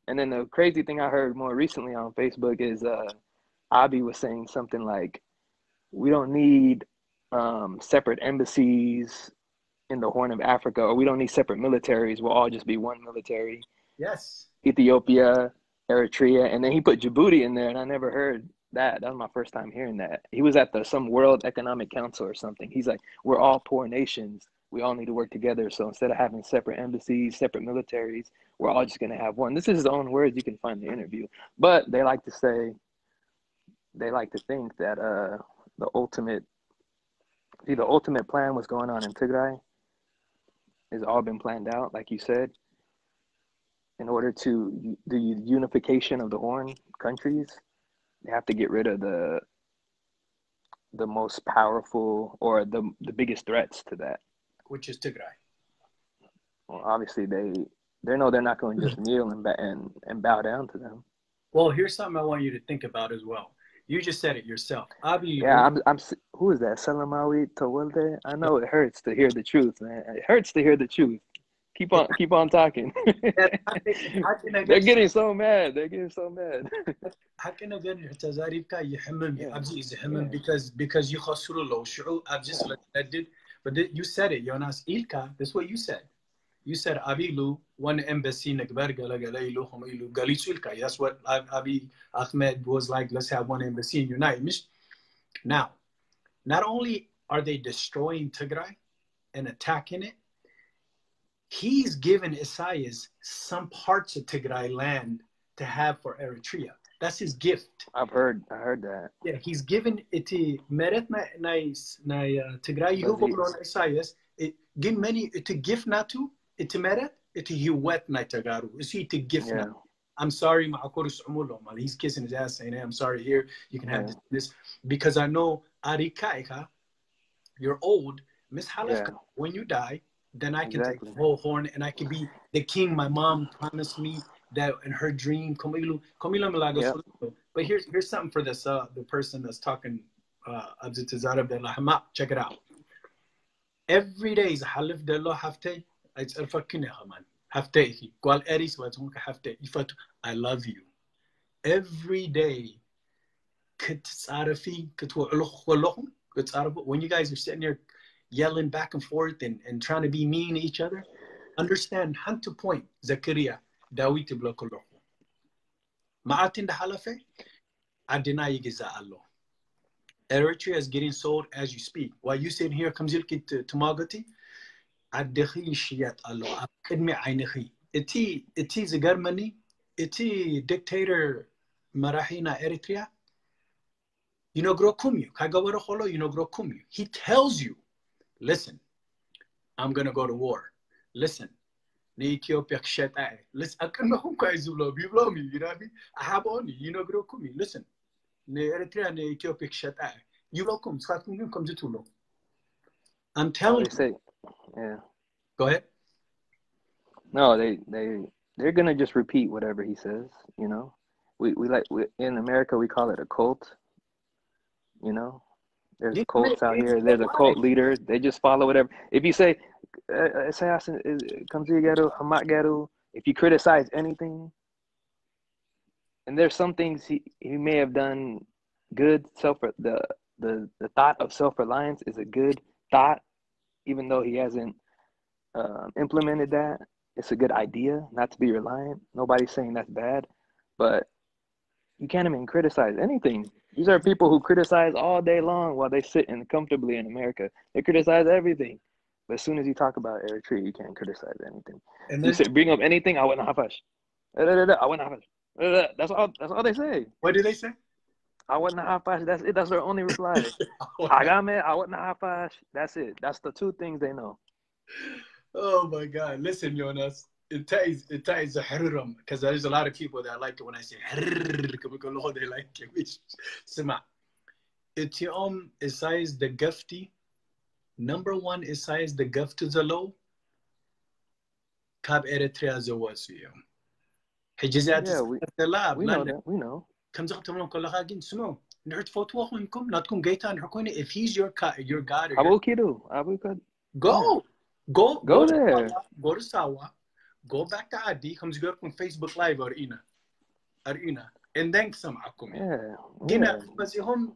Speaker 2: And then the crazy thing I heard more recently on Facebook is Abiy was saying something like, we don't need separate embassies in the Horn of Africa, or we don't need separate militaries. We'll all just be one military.
Speaker 1: Yes.
Speaker 2: Ethiopia, Eritrea, and then he put Djibouti in there, and I never heard that. That was my first time hearing that. He was at some World Economic Council or something. He's like, we're all poor nations. We all need to work together. So instead of having separate embassies, separate militaries, we're all just going to have one. This is his own words. You can find the interview. But they like to think that the ultimate plan was going on in Tigray. It's all been planned out, like you said, in order to the unification of the Horn countries. They have to get rid of the most powerful, or the biggest threats to that,
Speaker 1: which is Tigray.
Speaker 2: Well, obviously they know they're not going to just kneel and bow down to them.
Speaker 1: Well, here's something I want you to think about as well. You just said it yourself.
Speaker 2: Yeah, I'm. Who is that? Salamawi Tawalde? I know it hurts to hear the truth, man. It hurts to hear the truth. Keep on talking. They're getting so mad.
Speaker 1: How can I get because you but you said it, Yonas. Ilka, that's what you said. You said Abilu one embassy that's what Abiy Ahmed was like. Let's have one embassy and unite. Now, not only are they destroying Tigray and attacking it, he's given Isaias some parts of Tigray land to have for Eritrea. That's his gift.
Speaker 2: I heard that.
Speaker 1: Yeah, he's given it to Meret na Tigray yugo Isaias. It give many it to gift natu it to Meret it to Hiwet na Tagaru. Is he to gift na? I'm sorry, he's kissing his ass saying, hey, I'm sorry, here you can have this because I know Arikaika, you're old, Miss Halef, when you die, then I can take the whole Horn and I can be the king my mom promised me that in her dream. But here's something for this the person that's talking check it out. Every day is Halef de lo hafte it's alfakine haman hafte qual eris was hafte ifat I love you. Every day when you guys are sitting there yelling back and forth and trying to be mean to each other, understand hand to point Zakaria Dawit blokolo Ma'atin da halafe adina yigiza allo. Eritrea is getting sold as you speak. While you sitting here comes yilkit to Magati adhi shiyat allo akadmi aynahi iti Germany iti dictator marahina Eritrea grow kumyu. He tells you, listen, I'm gonna go to war. Listen, Ethiopia listen, I can know you know I have only grow kumyu. Listen, Eritrea Ethiopia you welcome come to I'm telling you.
Speaker 2: Yeah.
Speaker 1: Go ahead.
Speaker 2: No, they're gonna just repeat whatever he says. We in America we call it a cult. There's cults out here. There's a cult leader. They just follow whatever. If you say, if you criticize anything, and there's some things he may have done good. The thought of self-reliance is a good thought, even though he hasn't implemented that. It's a good idea not to be reliant. Nobody's saying that's bad, but you can't even criticize anything. These are people who criticize all day long while they sit comfortably in America. They criticize everything. But as soon as you talk about Eritrea, you can't criticize anything. And then, you say, bring up anything, I wouldn't hafash. I wouldn't hafash. That's all they say.
Speaker 1: What do they say?
Speaker 2: I wouldn't hafash. That's it. That's their only reply. Hagame, I wouldn't hafash. That's it. That's the two things they know.
Speaker 1: Oh my God. Listen, Jonas. It ties the harum because there's a lot of people that like it when I say they like it. Which سمع اليوم size the gifty number one is size the gift to the low Cap Eritrea زواسيو حجزات
Speaker 2: Yeah,
Speaker 1: السلام
Speaker 2: we know
Speaker 1: لأن
Speaker 2: that. We know.
Speaker 1: كم زغتم لهم كل حاجة سمعوا نحط فوتوا منكم لا تكون جيتان حكوني if he's your God or your
Speaker 2: Abu
Speaker 1: go
Speaker 2: yeah.
Speaker 1: go
Speaker 2: Go there.
Speaker 1: go to Sawa go back to Adi comes go on Facebook Live or Ina and then سمعكم
Speaker 2: Yeah.
Speaker 1: هنا
Speaker 2: Yeah.
Speaker 1: بس هم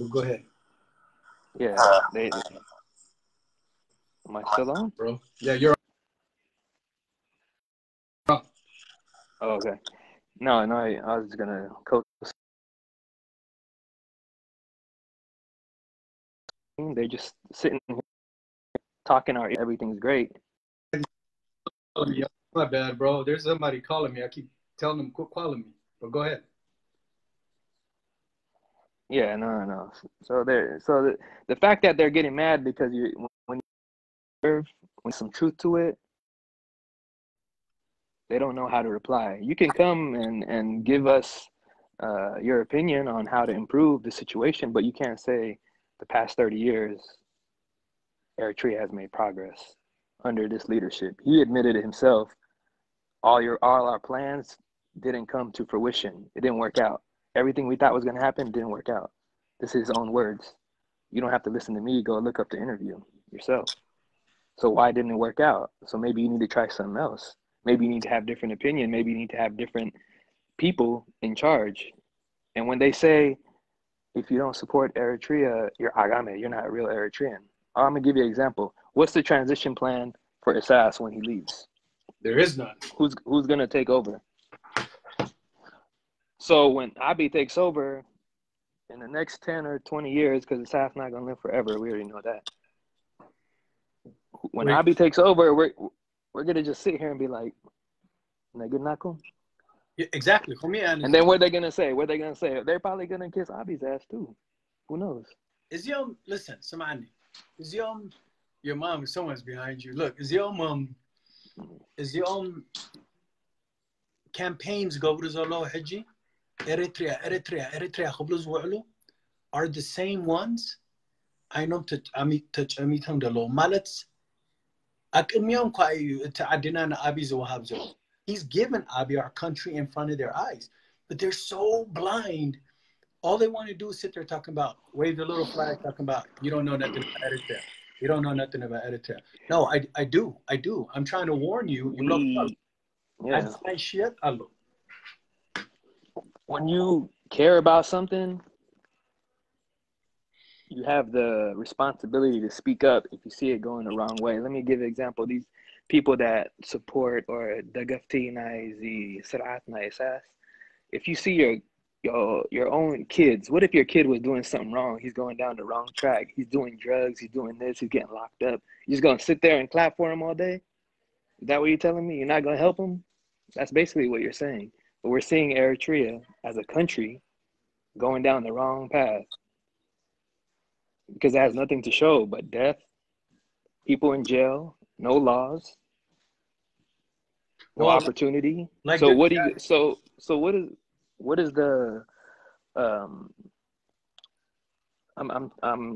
Speaker 1: go ahead
Speaker 2: Yeah. Am I still on?
Speaker 1: bro yeah you're on.
Speaker 2: Oh, okay. No, I was gonna coach. They're just sitting here talking. Everything's great.
Speaker 1: My bad bro there's somebody calling me I keep telling them quit calling me but go ahead
Speaker 2: Yeah, no. So the fact that they're getting mad because when some truth to it, they don't know how to reply. You can come and give us your opinion on how to improve the situation, but you can't say the past 30 years Eritrea has made progress under this leadership. He admitted it himself. All our plans didn't come to fruition. It didn't work out. Everything we thought was going to happen didn't work out. This is his own words. You don't have to listen to me. Go look up the interview yourself. So why didn't it work out? So maybe you need to try something else. Maybe you need to have different opinion. Maybe you need to have different people in charge. And when they say, if you don't support Eritrea, you're Agame, you're not a real Eritrean. I'm going to give you an example. What's the transition plan for Isas when he leaves?
Speaker 1: there is none
Speaker 2: Who's going to take over? So when Abiy takes over in the next 10 or 20 years, because Isas not going to live forever, we already know that. When Abiy takes over, we're going to just sit here and be like, Naku?
Speaker 1: Exactly for me
Speaker 2: and then what are they going to say? They're probably going to kiss Abiy's ass too. Who knows?
Speaker 1: Listen, Samani. Your mom, someone's behind you. Look, is your campaigns go to Zolo Haji? Eritrea are the same ones. I know touch Amitam the law. Malets Akimion Kwayu to Adina Abi's Wahabzo. He's given Abi our country in front of their eyes. But they're so blind. All they want to do is sit there talking about, wave the little flag, talking about, you don't know nothing about Eritrea. You don't know nothing about Eritrea. No, I do. I'm trying to warn you.
Speaker 2: Yeah.
Speaker 1: Shit.
Speaker 2: When you care about something, you have the responsibility to speak up if you see it going the wrong way. Let me give an example. These people that support or if you see your own kids, what if your kid was doing something wrong? He's going down the wrong track. He's doing drugs. He's doing this. He's getting locked up. You're just going to sit there and clap for him all day? Is that what you're telling me? You're not going to help him? That's basically what you're saying. But we're seeing Eritrea as a country going down the wrong path because it has nothing to show but death, people in jail, no laws, no opportunity.
Speaker 1: Like
Speaker 2: so what do you? So what is the? I'm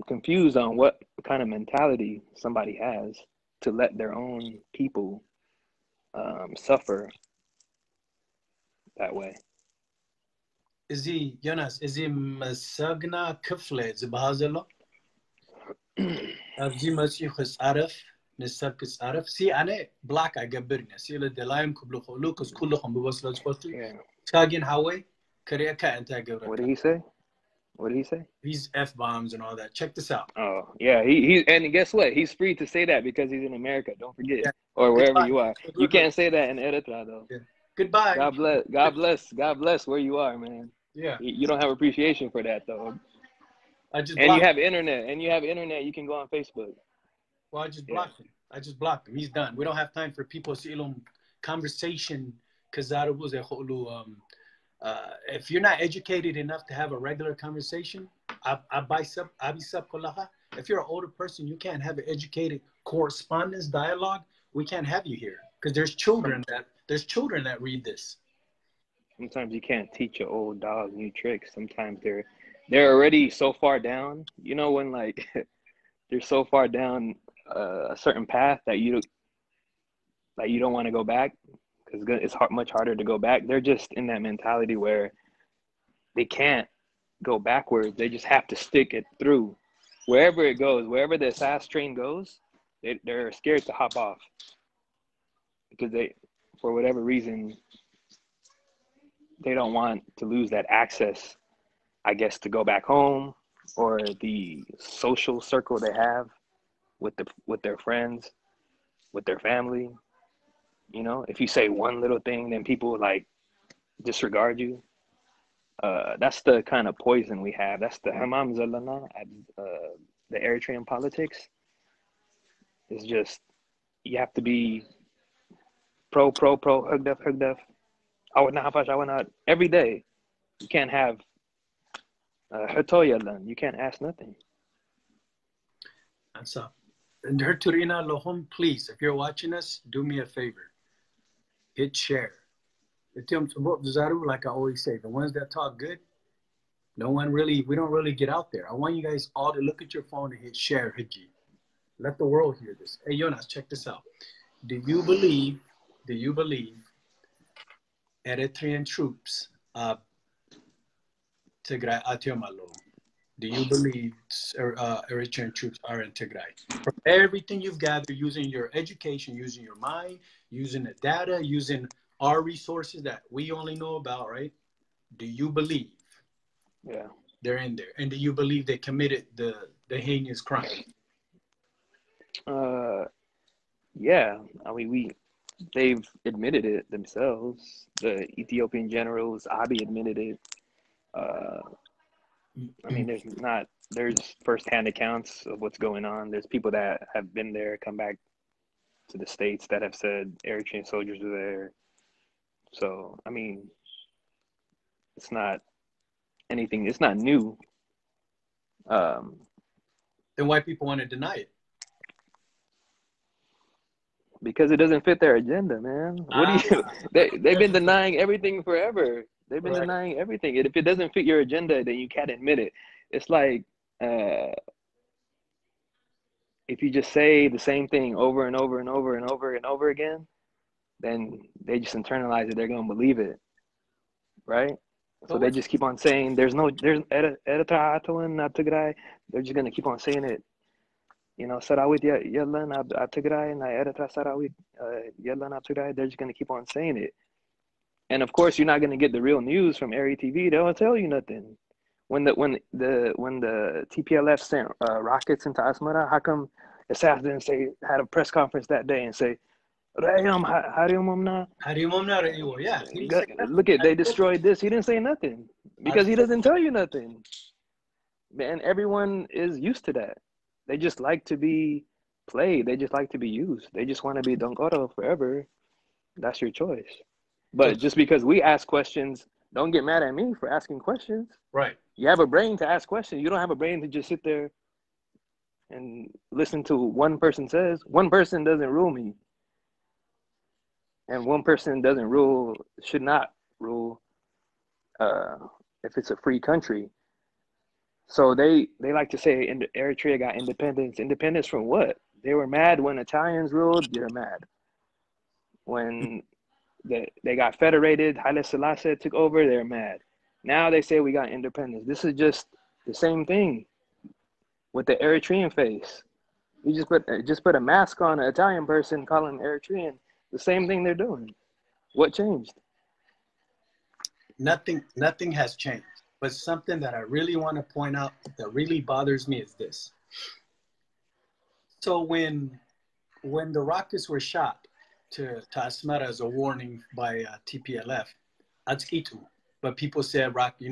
Speaker 2: confused on what kind of mentality somebody has to let their own people suffer that way.
Speaker 1: Is he Yonas? Is he Masagna Kifle Zibahazelo? Abzi Masichus Arif, Nisabkis Arif. See, Ane black I get birna. See, the Lion Kubluko Lucas Kulukum was let's go to Tagin Hawaii, Koreaka and Tagara.
Speaker 2: What did he say? What did he say?
Speaker 1: These F bombs and all that. Check this out.
Speaker 2: Oh, yeah. He and guess what? He's free to say that because he's in America. Don't forget. Yeah. Or wherever you are. You can't say that in Eritrea, though.
Speaker 1: Yeah. Goodbye.
Speaker 2: God bless where you are, man.
Speaker 1: Yeah.
Speaker 2: You don't have appreciation for that, though. You have internet. You can go on Facebook.
Speaker 1: Well, I just blocked him. He's done. We don't have time for people to conversation because that was a whole If you're not educated enough to have a regular conversation, if you're an older person, you can't have an educated correspondence dialogue. We can't have you here because there's children that read this.
Speaker 2: Sometimes you can't teach an old dog new tricks. Sometimes they're already so far down. You know, when like they're so far down a certain path that you don't want to go back because it's much harder to go back. They're just in that mentality where they can't go backwards. They just have to stick it through wherever it goes, wherever the fast train goes. They're scared to hop off because for whatever reason, they don't want to lose that access, I guess, to go back home or the social circle they have with their friends, with their family. You know, if you say one little thing, then people like disregard you. That's the kind of poison we have. That's the hamam zalana at the Eritrean politics. It's just, you have to be pro, hugdef. I would not every day. You can't have hatoyalan. You can't ask nothing.
Speaker 1: That's up. And Turina Lohom, please, if you're watching us, do me a favor. Hit share. Like I always say, the ones that talk good, we don't really get out there. I want you guys all to look at your phone and hit share, Hiji. Let the world hear this. Hey, Yonas, check this out. Do you believe Eritrean troops, Tigray Atiomalo? Do you believe Eritrean troops are in Tigray? From everything you've gathered, using your education, using your mind, using the data, using our resources that we only know about, right? Do you believe they're in there? And do you believe they committed the heinous crime?
Speaker 2: Yeah. I mean, they've admitted it themselves. The Ethiopian generals, Abiy admitted it. I mean, there's firsthand accounts of what's going on. There's people that have been there, come back to the States that have said Eritrean soldiers were there. So, I mean, it's not anything, it's not new.
Speaker 1: Then why people want to deny it?
Speaker 2: Because it doesn't fit their agenda, man. What do you? They've been denying everything forever. They've been denying everything. And if it doesn't fit your agenda, then you can't admit it. It's like if you just say the same thing over and over and over and over and over again, then they just internalize it. They're gonna believe it, right? So they just keep on saying there's Eritrea not Tigray. They're just gonna keep on saying it. You know, Sarawit Yallan Tigray and Eritrea Sarawit Yallan Tigray. They're just gonna keep on saying it. And of course, you're not gonna get the real news from Eri TV. They don't tell you nothing. When the TPLF sent rockets into Asmara, how come Assad didn't had a press conference that day and say, yeah. Look at, they destroyed this. He didn't say nothing because he doesn't tell you nothing. Man, everyone is used to that. They just like to be played. They just like to be used. They just want to be Donkoro forever. That's your choice. But just because we ask questions, don't get mad at me for asking questions.
Speaker 1: Right.
Speaker 2: You have a brain to ask questions. You don't have a brain to just sit there and listen to what one person says. One person doesn't rule me. And one person should not rule if it's a free country. So they like to say Eritrea got independence. Independence from what? They were mad when Italians ruled. They're mad. When they got federated, Haile Selassie took over, they're mad. Now they say we got independence. This is just the same thing with the Eritrean face. You just put a mask on an Italian person, call him Eritrean. The same thing they're doing. What changed?
Speaker 1: Nothing has changed. But something that I really want to point out that really bothers me is this. So when the rockets were shot to Asmara as a warning by TPLF, Atskitu, but people said rockets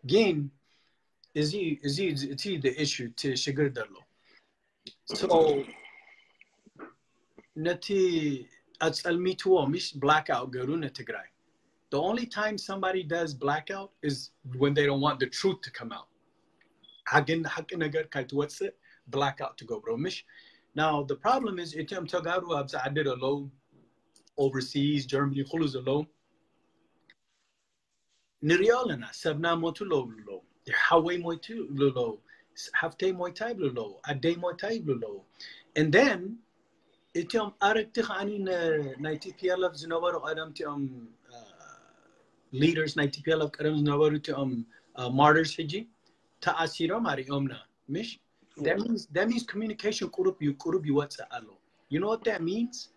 Speaker 1: Again, is he the issue to Shigurdalo? So Nati blackout Tigray. The only time somebody does blackout is when they don't want the truth to come out. What's it? Blackout to go, bro. Now the problem is, I did a low overseas, Germany, low. Niriolana, Sabna Motulo, Hawaii Moitulo, Hafte Moitaibulo, Ade Moitaibulo. And then, Itium Araktihanin, Nitipia Zinova, Adam leaders, Nitipia of Adam Zinova to martyrs, Fiji, Taasiro Mari Omna, Mish. That means communication kurubi what's allo. You know what that means?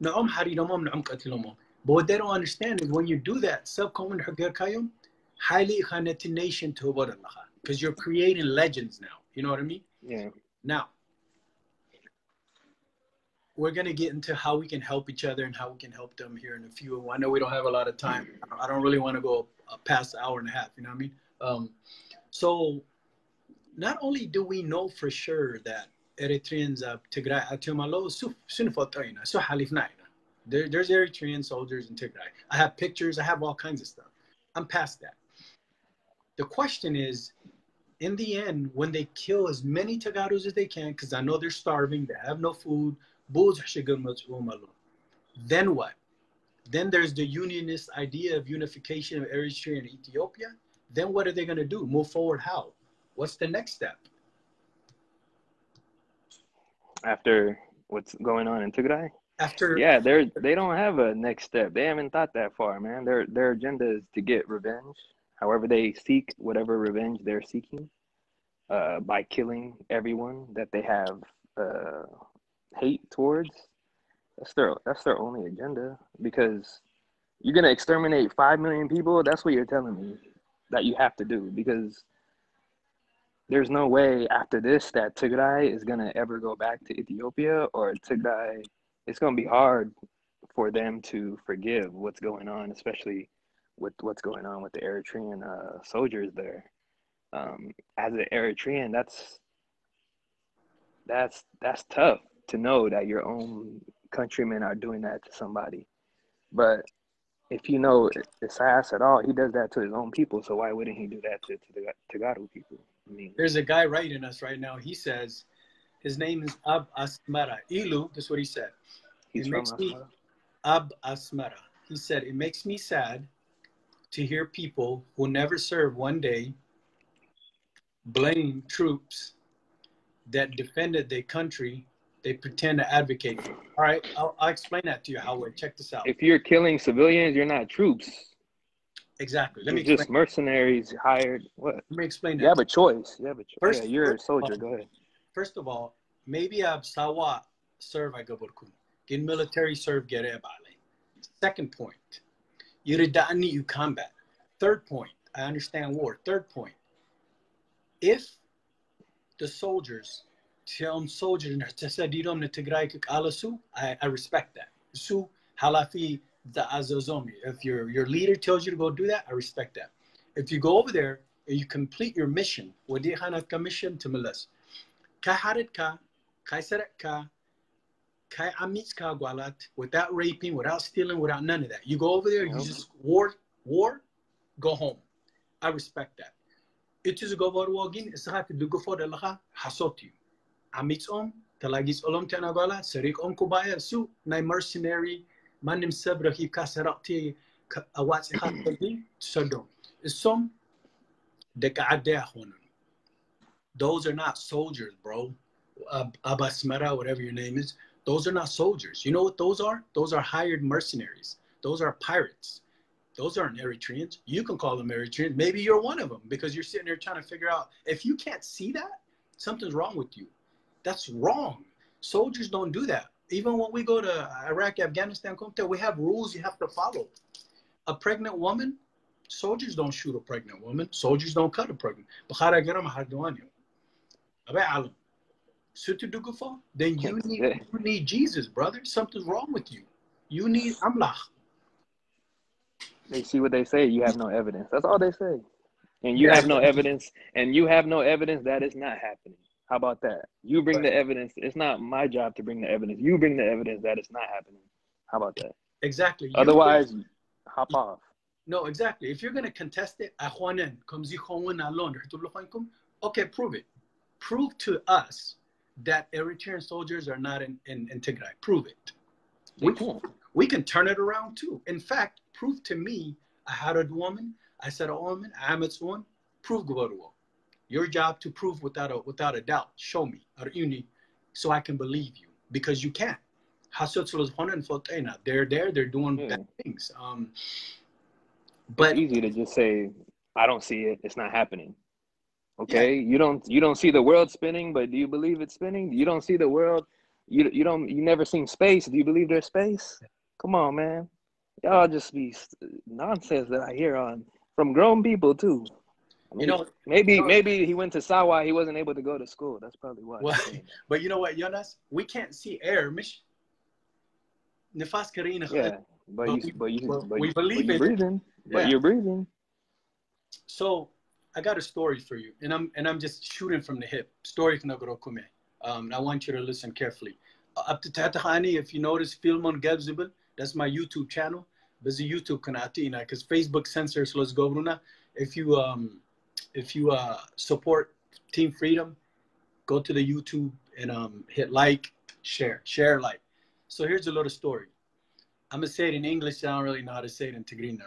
Speaker 1: Naom Haridomom Nam Katilomom. But what they don't understand is when you do that, subcommon Hagar highly nation to because you're creating legends now. You know what I mean?
Speaker 2: Yeah.
Speaker 1: Now, we're going to get into how we can help each other and how we can help them here in a few. I know we don't have a lot of time. I don't really want to go past an hour and a half. You know what I mean? So, not only do we know for sure that Eritreans of Tigray, there's Eritrean soldiers in Tigray. I have pictures. I have all kinds of stuff. I'm past that. The question is, in the end, when they kill as many Tagaros as they can, because I know they're starving, they have no food, then what? Then there's the unionist idea of unification of Eritrea and Ethiopia. Then what are they going to do? Move forward how? What's the next step?
Speaker 2: After what's going on in Tigray?
Speaker 1: After
Speaker 2: they don't have a next step. They haven't thought that far, man. Their agenda is to get revenge. However they seek whatever revenge they're seeking, by killing everyone that they have hate towards. That's their only agenda. Because you're gonna exterminate 5 million people. That's what you're telling me that you have to do. Because there's no way after this that Tigray is gonna ever go back to Ethiopia, or Tigray. It's gonna be hard for them to forgive what's going on, especially with what's going on with the Eritrean soldiers there. As an Eritrean, that's tough to know that your own countrymen are doing that to somebody. But if you know Isaias at all, he does that to his own people. So why wouldn't he do that to the Tagaru people? I mean,
Speaker 1: there's a guy writing us right now. He says his name is Ab Asmara. Ilu, that's what he said.
Speaker 2: He's from Asmara.
Speaker 1: Ab Asmara. He said, it makes me sad to hear people who never served one day blame troops that defended their country they pretend to advocate for. All right, I'll explain that to you, Howard. Check this out.
Speaker 2: If you're killing civilians, you're not troops.
Speaker 1: Exactly.
Speaker 2: You're just mercenaries hired. What?
Speaker 1: Let me explain that.
Speaker 2: You have a choice. Yeah, you're a soldier. Go ahead.
Speaker 1: First of all, maybe I've sawa serve I gaburkun. In military serve gerebale. Second point, you combat. Third point, I understand war. Third point, if the soldiers tell soldiers I respect that. Su halafi the azozomi. If your leader tells you to go do that, I respect that. If you go over there and you complete your mission, wadi mission to milas. Ka harit ka, kai sarat ka, kai amits ka gwalat, without raping, without stealing, without none of that. You go over there, you just war, go home. I respect that. It is a go wagin, it's hard to go for the laha, hasot you. Amits talagis olom tenagala, serik kubaya, su, na mercenary, manim sebra hi kasarati, awats hatagi, sodom. Some dekadea honun. Those are not soldiers, bro. Abasmara, whatever your name is. Those are not soldiers. You know what those are? Those are hired mercenaries. Those are pirates. Those aren't Eritreans. You can call them Eritreans. Maybe you're one of them because you're sitting there trying to figure out. If you can't see that, something's wrong with you. That's wrong. Soldiers don't do that. Even when we go to Iraq, Afghanistan, we have rules you have to follow. A pregnant woman, soldiers don't shoot a pregnant woman. Soldiers don't cut a pregnant. Then you need Jesus, brother. Something's wrong with you. You need Amlach.
Speaker 2: They see what they say. You have no evidence. That's all they say. And you have no evidence. And you have no evidence that it's not happening. How about that? You bring the evidence. It's not my job to bring the evidence. You bring the evidence that it's not happening. How about that?
Speaker 1: Exactly.
Speaker 2: Otherwise, hop off.
Speaker 1: No, exactly. If you're going to contest it, okay, prove it. Prove to us that Eritrean soldiers are not in Tigray. Prove it. We can turn it around too. In fact, prove to me, I had a woman, I said a woman, I'm its one, prove Gwaruo. Your job to prove without a doubt. Show me. So I can believe you. Because you can. They're there, they're doing bad things. But
Speaker 2: it's easy to just say, I don't see it, it's not happening. Okay, yeah. You don't see the world spinning, but do you believe it's spinning? You don't see the world. You never seen space. Do you believe there's space? Come on, man. Y'all just be nonsense that I hear from grown people too. I mean, maybe he went to Sawa. He wasn't able to go to school. That's probably why.
Speaker 1: Well, but you know what, Yonas? We can't see air, mish.
Speaker 2: Yeah, but you're breathing. But you're breathing.
Speaker 1: So I got a story for you, and I'm just shooting from the hip. Story knagrokume. I want you to listen carefully. Up to Tatahani, if you notice, film on Gabzibel, that's my YouTube channel. There's a YouTube kanatina because Facebook censors Los Gobruna. If you support Team Freedom, go to the YouTube and hit like, share, like. So here's a little story. I'm gonna say it in English. I don't really know how to say it in Tigrinya.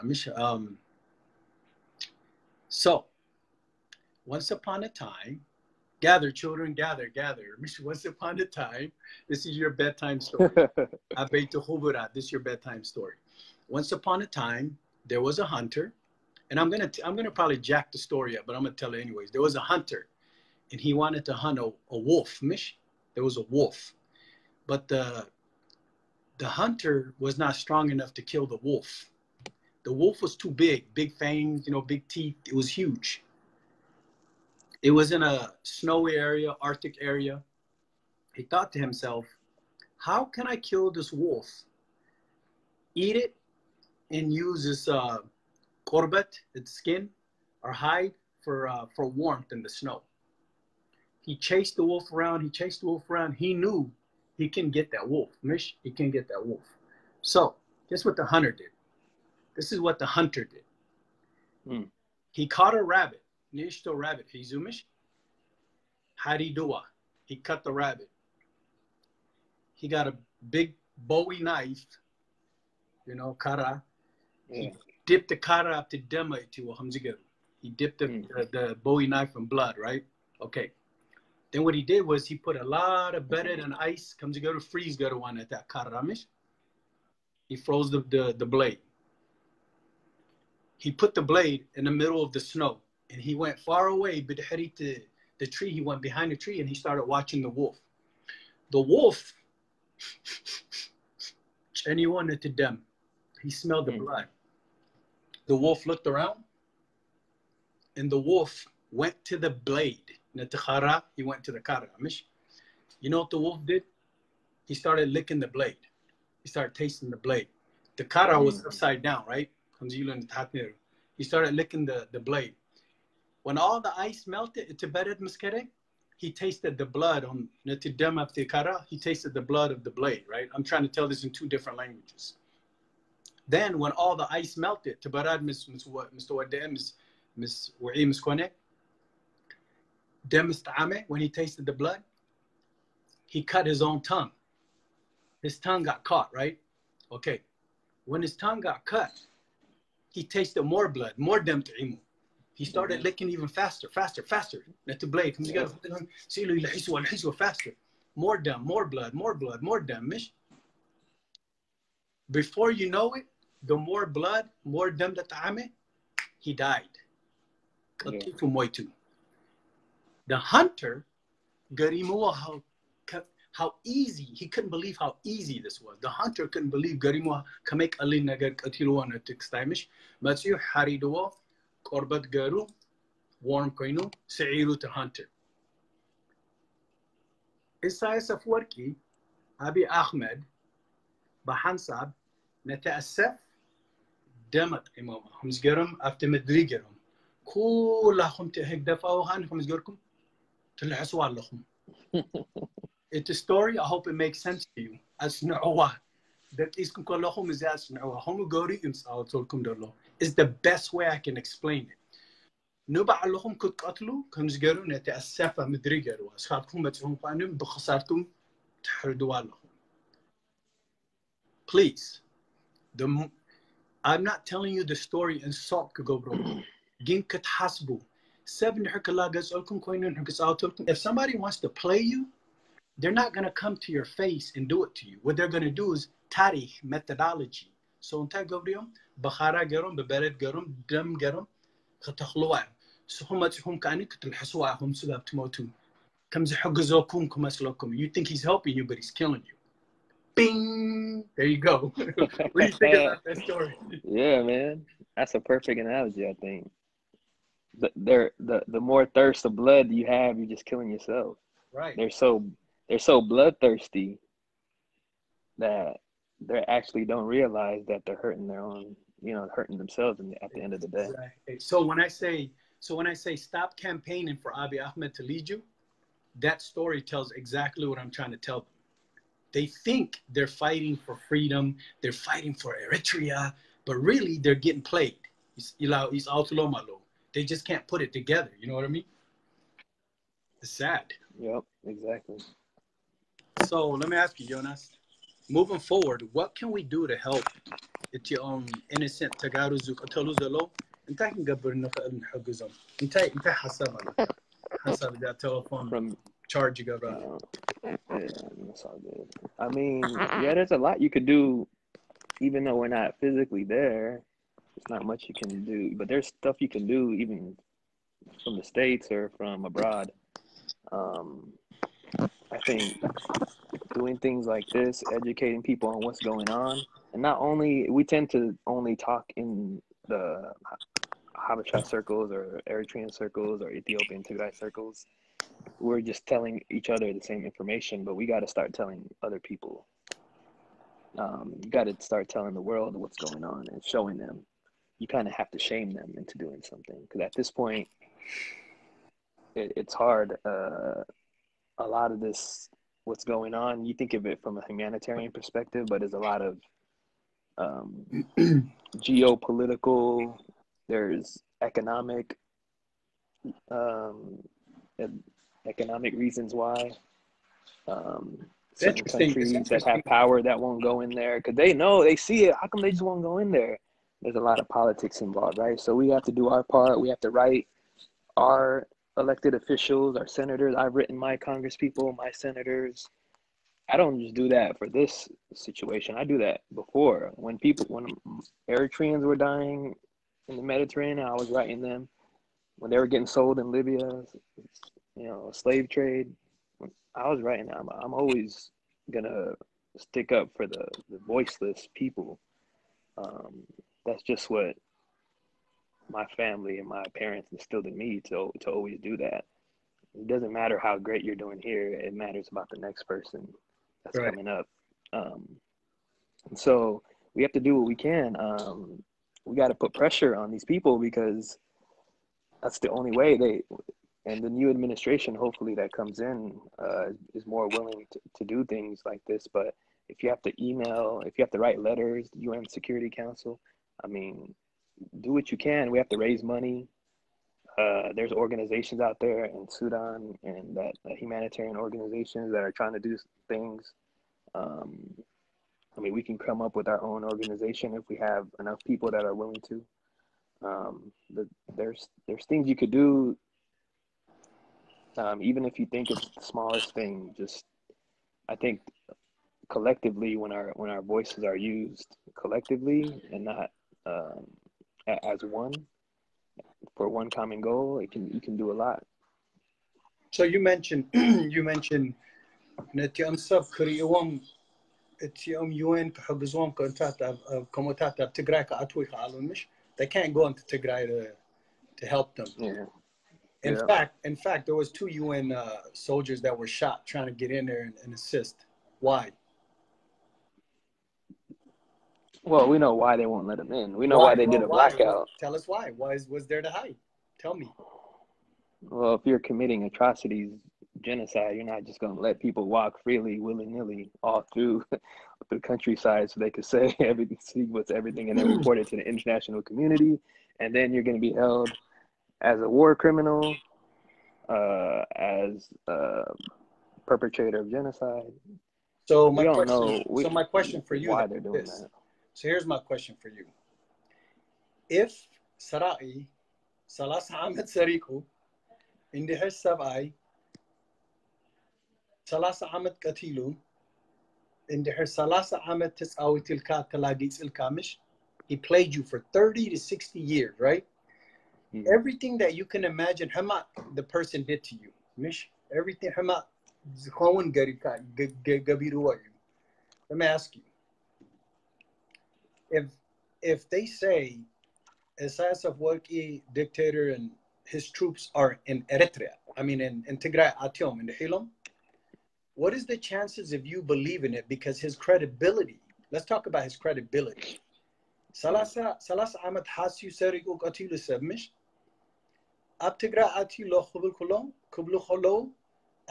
Speaker 1: So, once upon a time, gather, children, gather. Once upon a time, this is your bedtime story. This is your bedtime story. Once upon a time, there was a hunter, and I'm gonna probably jack the story up, but I'm gonna tell it anyways. There was a hunter, and he wanted to hunt a wolf. There was a wolf, but the hunter was not strong enough to kill the wolf. The wolf was too big fangs, big teeth. It was huge. It was in a snowy area, Arctic area. He thought to himself, how can I kill this wolf? Eat it and use this korbet, its skin or hide for warmth in the snow. He chased the wolf around. He knew he can get that wolf. He can get that wolf. So guess what the hunter did? This is what the hunter did. He caught a rabbit. Nishto rabbit. He cut the rabbit. He got a big Bowie knife, kara. He dipped the kara up to dema to hamzigaru. He dipped the Bowie knife in blood, right? Okay. Then what he did was he put a lot of bedded and ice, hamzigaru, freeze garu on at that kara. He froze the blade. He put the blade in the middle of the snow, and he went far away, but the tree. He went behind the tree, and he started watching the wolf. The wolf, anyone at the dem, he smelled the blood. The wolf looked around, and the wolf went to the blade. He went to the kara. You know what the wolf did? He started licking the blade. He started tasting the blade. The kara was upside down, right? He started licking the blade. When all the ice melted, he tasted the blood on he tasted the blood of the blade, right? I'm trying to tell this in two different languages. Then when all the ice melted, when he tasted the blood, he cut his own tongue. His tongue got caught, right? Okay. When his tongue got cut, he tasted more blood, more dem ta'imu. He started licking even faster. Let the blade. Faster. More dem, more blood, more dem. Before you know it, the more blood, more dem that ta'ame, he died. The hunter, how easy, he couldn't believe how easy this was. The hunter couldn't believe Garimo Kamek Ali Nagar Katiluana Textimish, Matsu Harido, Korbat Garu, Warm Koinu, Seiru to hunter. Isaias of Worki, Abi Ahmed, Bahansab, Netaasef, Demat Imam, Humsgerum, after Medrigerum. Kulahum to Hegdafao Han Humsgurkum, to Laswalahum. It's a story. I hope it makes sense to you. As Nawa, دقيقكم كلهم إزاز نعوهم جوري إنس أوتولكم دلو is the best way I can explain it. نبع لهم كنت قتلوا كم زجروا نتأسفة مدري جروا أصحابكم بتشوفون قانون بخسارتهم تحردوا لهم. Please, I'm not telling you the story in salt كجبرو. جين كتحسبوا. Seven حكلا جزءكم كوينون حكس أوتولكم. If somebody wants to play you, they're not going to come to your face and do it to you. What they're going to do is tarikh methodology. So انت قبريهم بخارا جرم ببلد جرم دم جرم ختخلوا so هم كأنك تلحسوا هم سبب تموتون كم زحجزوكم كم أسلوكم. You think he's helping you but he's killing you. Bing, there you go. What do you think about that story?
Speaker 2: Yeah, man, that's a perfect analogy. I think the more thirst of blood you have, you're just killing yourself.
Speaker 1: Right.
Speaker 2: They're so bloodthirsty that they actually don't realize that they're hurting their own, hurting themselves at the end of the day.
Speaker 1: Exactly. So when I say stop campaigning for Abiy Ahmed to lead you, that story tells exactly what I'm trying to tell them. They think they're fighting for freedom, they're fighting for Eritrea, but really they're getting played. They just can't put it together. You know what I mean? It's sad.
Speaker 2: Yep, exactly.
Speaker 1: So let me ask you, Yonas, moving forward, what can we do to help Etiopia innocent Tagaruzu Kataluzalo? انت نقبر نخل نحجزهم. انت حسب that telephone
Speaker 2: From
Speaker 1: charge you got right.
Speaker 2: yeah, that's all good. I mean, yeah, there's a lot you could do, even though we're not physically there. There's not much you can do, but there's stuff you can do even from the States or from abroad. I think doing things like this, educating people on what's going on, and not only, we tend to only talk in the Habesha circles or Eritrean circles or Ethiopian Tigray circles. We're just telling each other the same information, but we got to start telling other people. You got to start telling the world what's going on and showing them. You kind of have to shame them into doing something, because at this point, it's hard. A lot of this, what's going on, you think of it from a humanitarian perspective, but there's a lot of geopolitical, there's economic reasons why certain countries that have power that won't go in there because they see it. How come they just won't go in there? There's a lot of politics involved, right? So we have to do our part. We have to write our elected officials, our senators. I've written my congresspeople, my senators. I don't just do that for this situation. I do that before. When Eritreans were dying in the Mediterranean, I was writing them. When they were getting sold in Libya, slave trade, I was writing them. I'm always gonna stick up for the voiceless people. That's just what my family and my parents instilled in me to always do that. It doesn't matter how great you're doing here. It matters about the next person that's coming up. And so we have to do what we can. We got to put pressure on these people because that's the only way and the new administration, hopefully that comes in, is more willing to do things like this. But if you have to email, if you have to write letters, the UN Security Council, I mean, do what you can. We have to raise money. There's organizations out there in Sudan and that humanitarian organizations that are trying to do things. I mean, we can come up with our own organization if we have enough people that are willing to. There's things you could do, even if you think it's the smallest thing. Just, I think collectively, when our voices are used collectively and not as one for one common goal, you can do a lot.
Speaker 1: So you mentioned that UN they can't go into Tigray to help them.
Speaker 2: Yeah.
Speaker 1: In fact, there was 2 UN soldiers that were shot trying to get in there and assist. Why?
Speaker 2: Well, we know why they won't let them in. We know why they did a blackout.
Speaker 1: Tell us why. Why was there to hide? Tell me.
Speaker 2: Well, if you're committing atrocities, genocide. You're not just going to let people walk freely, willy-nilly, all through the countryside so they could say everything, see what's everything, and then report it to the international community. And then you're going to be held as a war criminal, as a perpetrator of genocide.
Speaker 1: So
Speaker 2: We don't know
Speaker 1: my question for you
Speaker 2: why they're doing that.
Speaker 1: So here's my question for you. If Sarai, Salas Ahmed Sariku, in the Sabai, Salas Ahmed Katilu, in the Salas Ahmed Tisawitilka Talagis Il Kamish, he played you for 30 to 60 years, right? Mm-hmm. Everything that you can imagine, Hama, the person did to you, Mish, everything Hama, Gabiru. Let me ask you, if they say Isaias of Worki dictator and his troops are in Eritrea, I mean in Tigray, Atiom, in the Hilom, what is the chances of you believing it? Because his credibility, let's talk about his credibility. Salasa Ahmed Hasyu Seriku Katilu Sabmish, Ab Tigray Atilo Kubul Kholo,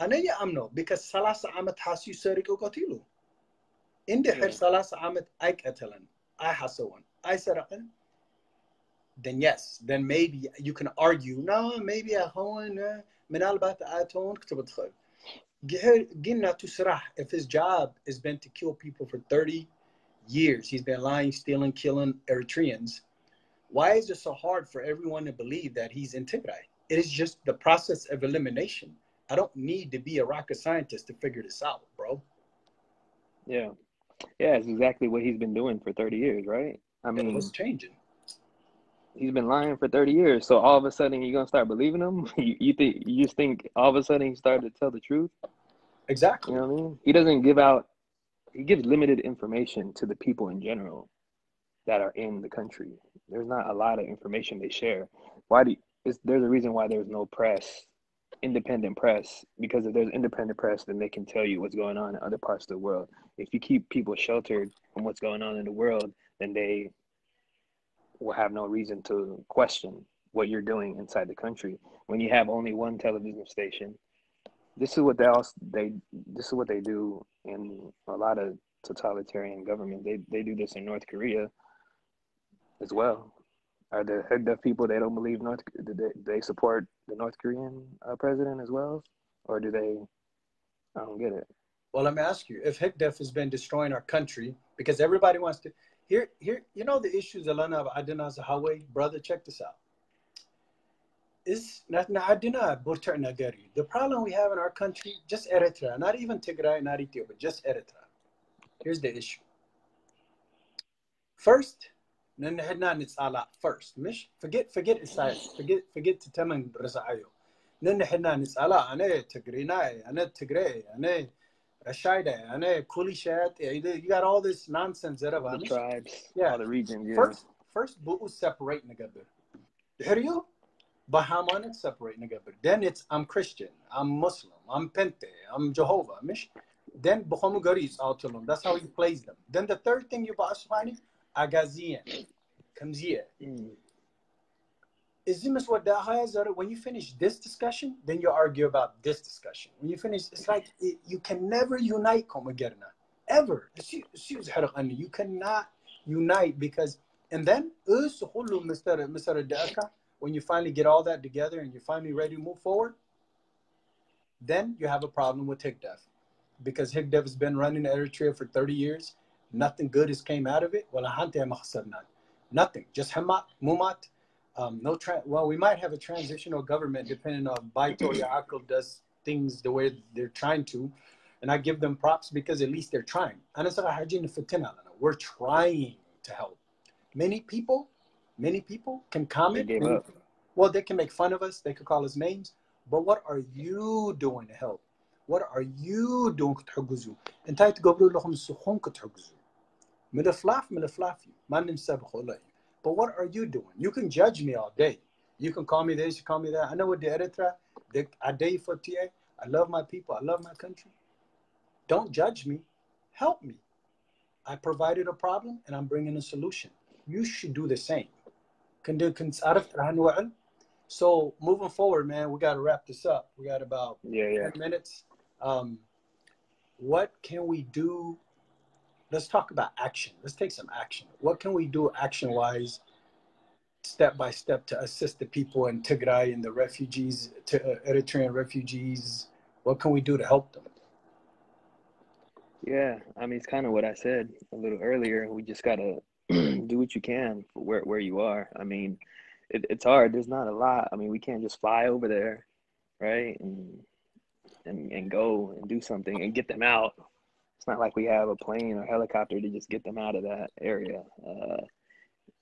Speaker 1: Anaya Amno, because Salasa Ahmed Hasyu Seriku Katilu. In the Her Salasa Ahmed Ike Atelan, I Hasawan, I Sarakan. Then yes, then maybe you can argue, no, maybe a hoan minalbat aton ktubadkhal. Ginna to Sarah, if his job has been to kill people for 30 years, he's been lying, stealing, killing Eritreans. Why is it so hard for everyone to believe that he's in Tigray? It is just the process of elimination. I don't need to be a rocket scientist to figure this out, bro.
Speaker 2: Yeah. Yeah, it's exactly what he's been doing for 30 years, right? I mean,
Speaker 1: what's changing?
Speaker 2: He's been lying for 30 years. So all of a sudden you're going to start believing him? You just think all of a sudden he started to tell the truth?
Speaker 1: Exactly.
Speaker 2: You know what I mean? He gives limited information to the people in general that are in the country. There's not a lot of information they share. There's a reason why there's no press, independent press, because if there's independent press, then they can tell you what's going on in other parts of the world. If you keep people sheltered from what's going on in the world, then they will have no reason to question what you're doing inside the country. When you have only one television station, this is what they do in a lot of totalitarian government. They do this in North Korea as well. Are the Hegdev people, they don't believe they support the North Korean president as well, or do they? I don't get it.
Speaker 1: Well, let me ask you: if Hegdev has been destroying our country because everybody wants to. Here, you know the issues of Adina Zahawi, brother, check this out. The problem we have in our country, just Eritrea, not even Tigray, not Ethiopia, just Eritrea. Here's the issue. First, مش forget Isaias, forget تتمن رزايو. نحن نسأله أنا تجريناي أنا تجري أنا Rashida, and Kulishat, you got all this nonsense that
Speaker 2: the tribes, all the regions. Yeah.
Speaker 1: First, Bu'u separate Nagabir. Hear you? Bahamanic separate Nagabir. Then it's I'm Christian, I'm Muslim, I'm Pente, I'm Jehovah. Mish. Then Bukhomugari out to them. That's how he plays them. Then the third thing you Ba'asfani, Agazian, comes here. Is this what when you finish this discussion, then you argue about this discussion. When you finish, it's like you can never unite ever. You cannot unite because, and then when you finally get all that together and you're finally ready to move forward, then you have a problem with Higdev. Because Higdev has been running Eritrea for 30 years. Nothing good has came out of it. Nothing. Just Hamat, Mumat. Well, we might have a transitional government depending on Baito Yaakov does things the way they're trying to, and I give them props because at least they're trying. We're trying to help. Many people can comment. Well, they can make fun of us. They could call us names. But what are you doing to help? What are you doing to تحجزوا؟ أنت تقبلوا لهم السخون كتحجزوا. ملفلاف ما ننسى بخلاي. But what are you doing? You can judge me all day. You can call me this, you call me that. I know what the Eritrea, I day for T.A. I love my people. I love my country. Don't judge me. Help me. I provided a problem and I'm bringing a solution. You should do the same. So moving forward, man, we got to wrap this up. We got about
Speaker 2: Yeah.
Speaker 1: 10 minutes. What can we do? Let's talk about action. Let's take some action. What can we do action-wise, step by step, to assist the people in Tigray and the refugees, Eritrean refugees? What can we do to help them?
Speaker 2: Yeah, I mean, it's kind of what I said a little earlier. We just gotta do what you can for where you are. I mean, it's hard. There's not a lot. I mean, we can't just fly over there, right? And go and do something and get them out. It's not like we have a plane or helicopter to just get them out of that area.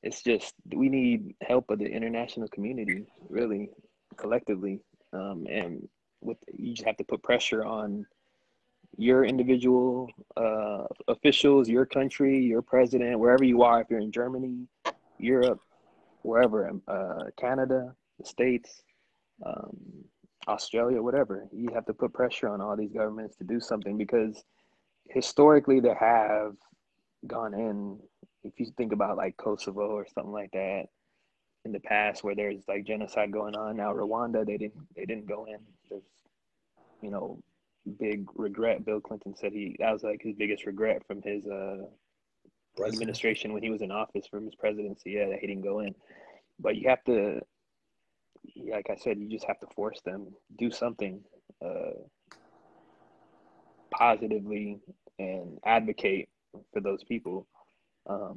Speaker 2: It's just we need help of the international community, really, collectively. And you just have to put pressure on your individual officials, your country, your president, wherever you are. If you're in Germany, Europe, wherever, Canada, the States, Australia, whatever, you have to put pressure on all these governments to do something, because historically they have gone in. If you think about like Kosovo or something like that in the past, where there's like genocide going on now, Rwanda, they didn't go in. There's, you know, big regret. Bill Clinton said that was like his biggest regret from his administration when he was in office, from his presidency. Yeah, that he didn't go in. But you have to, like I said, you just have to force them, do something positively and advocate for those people. I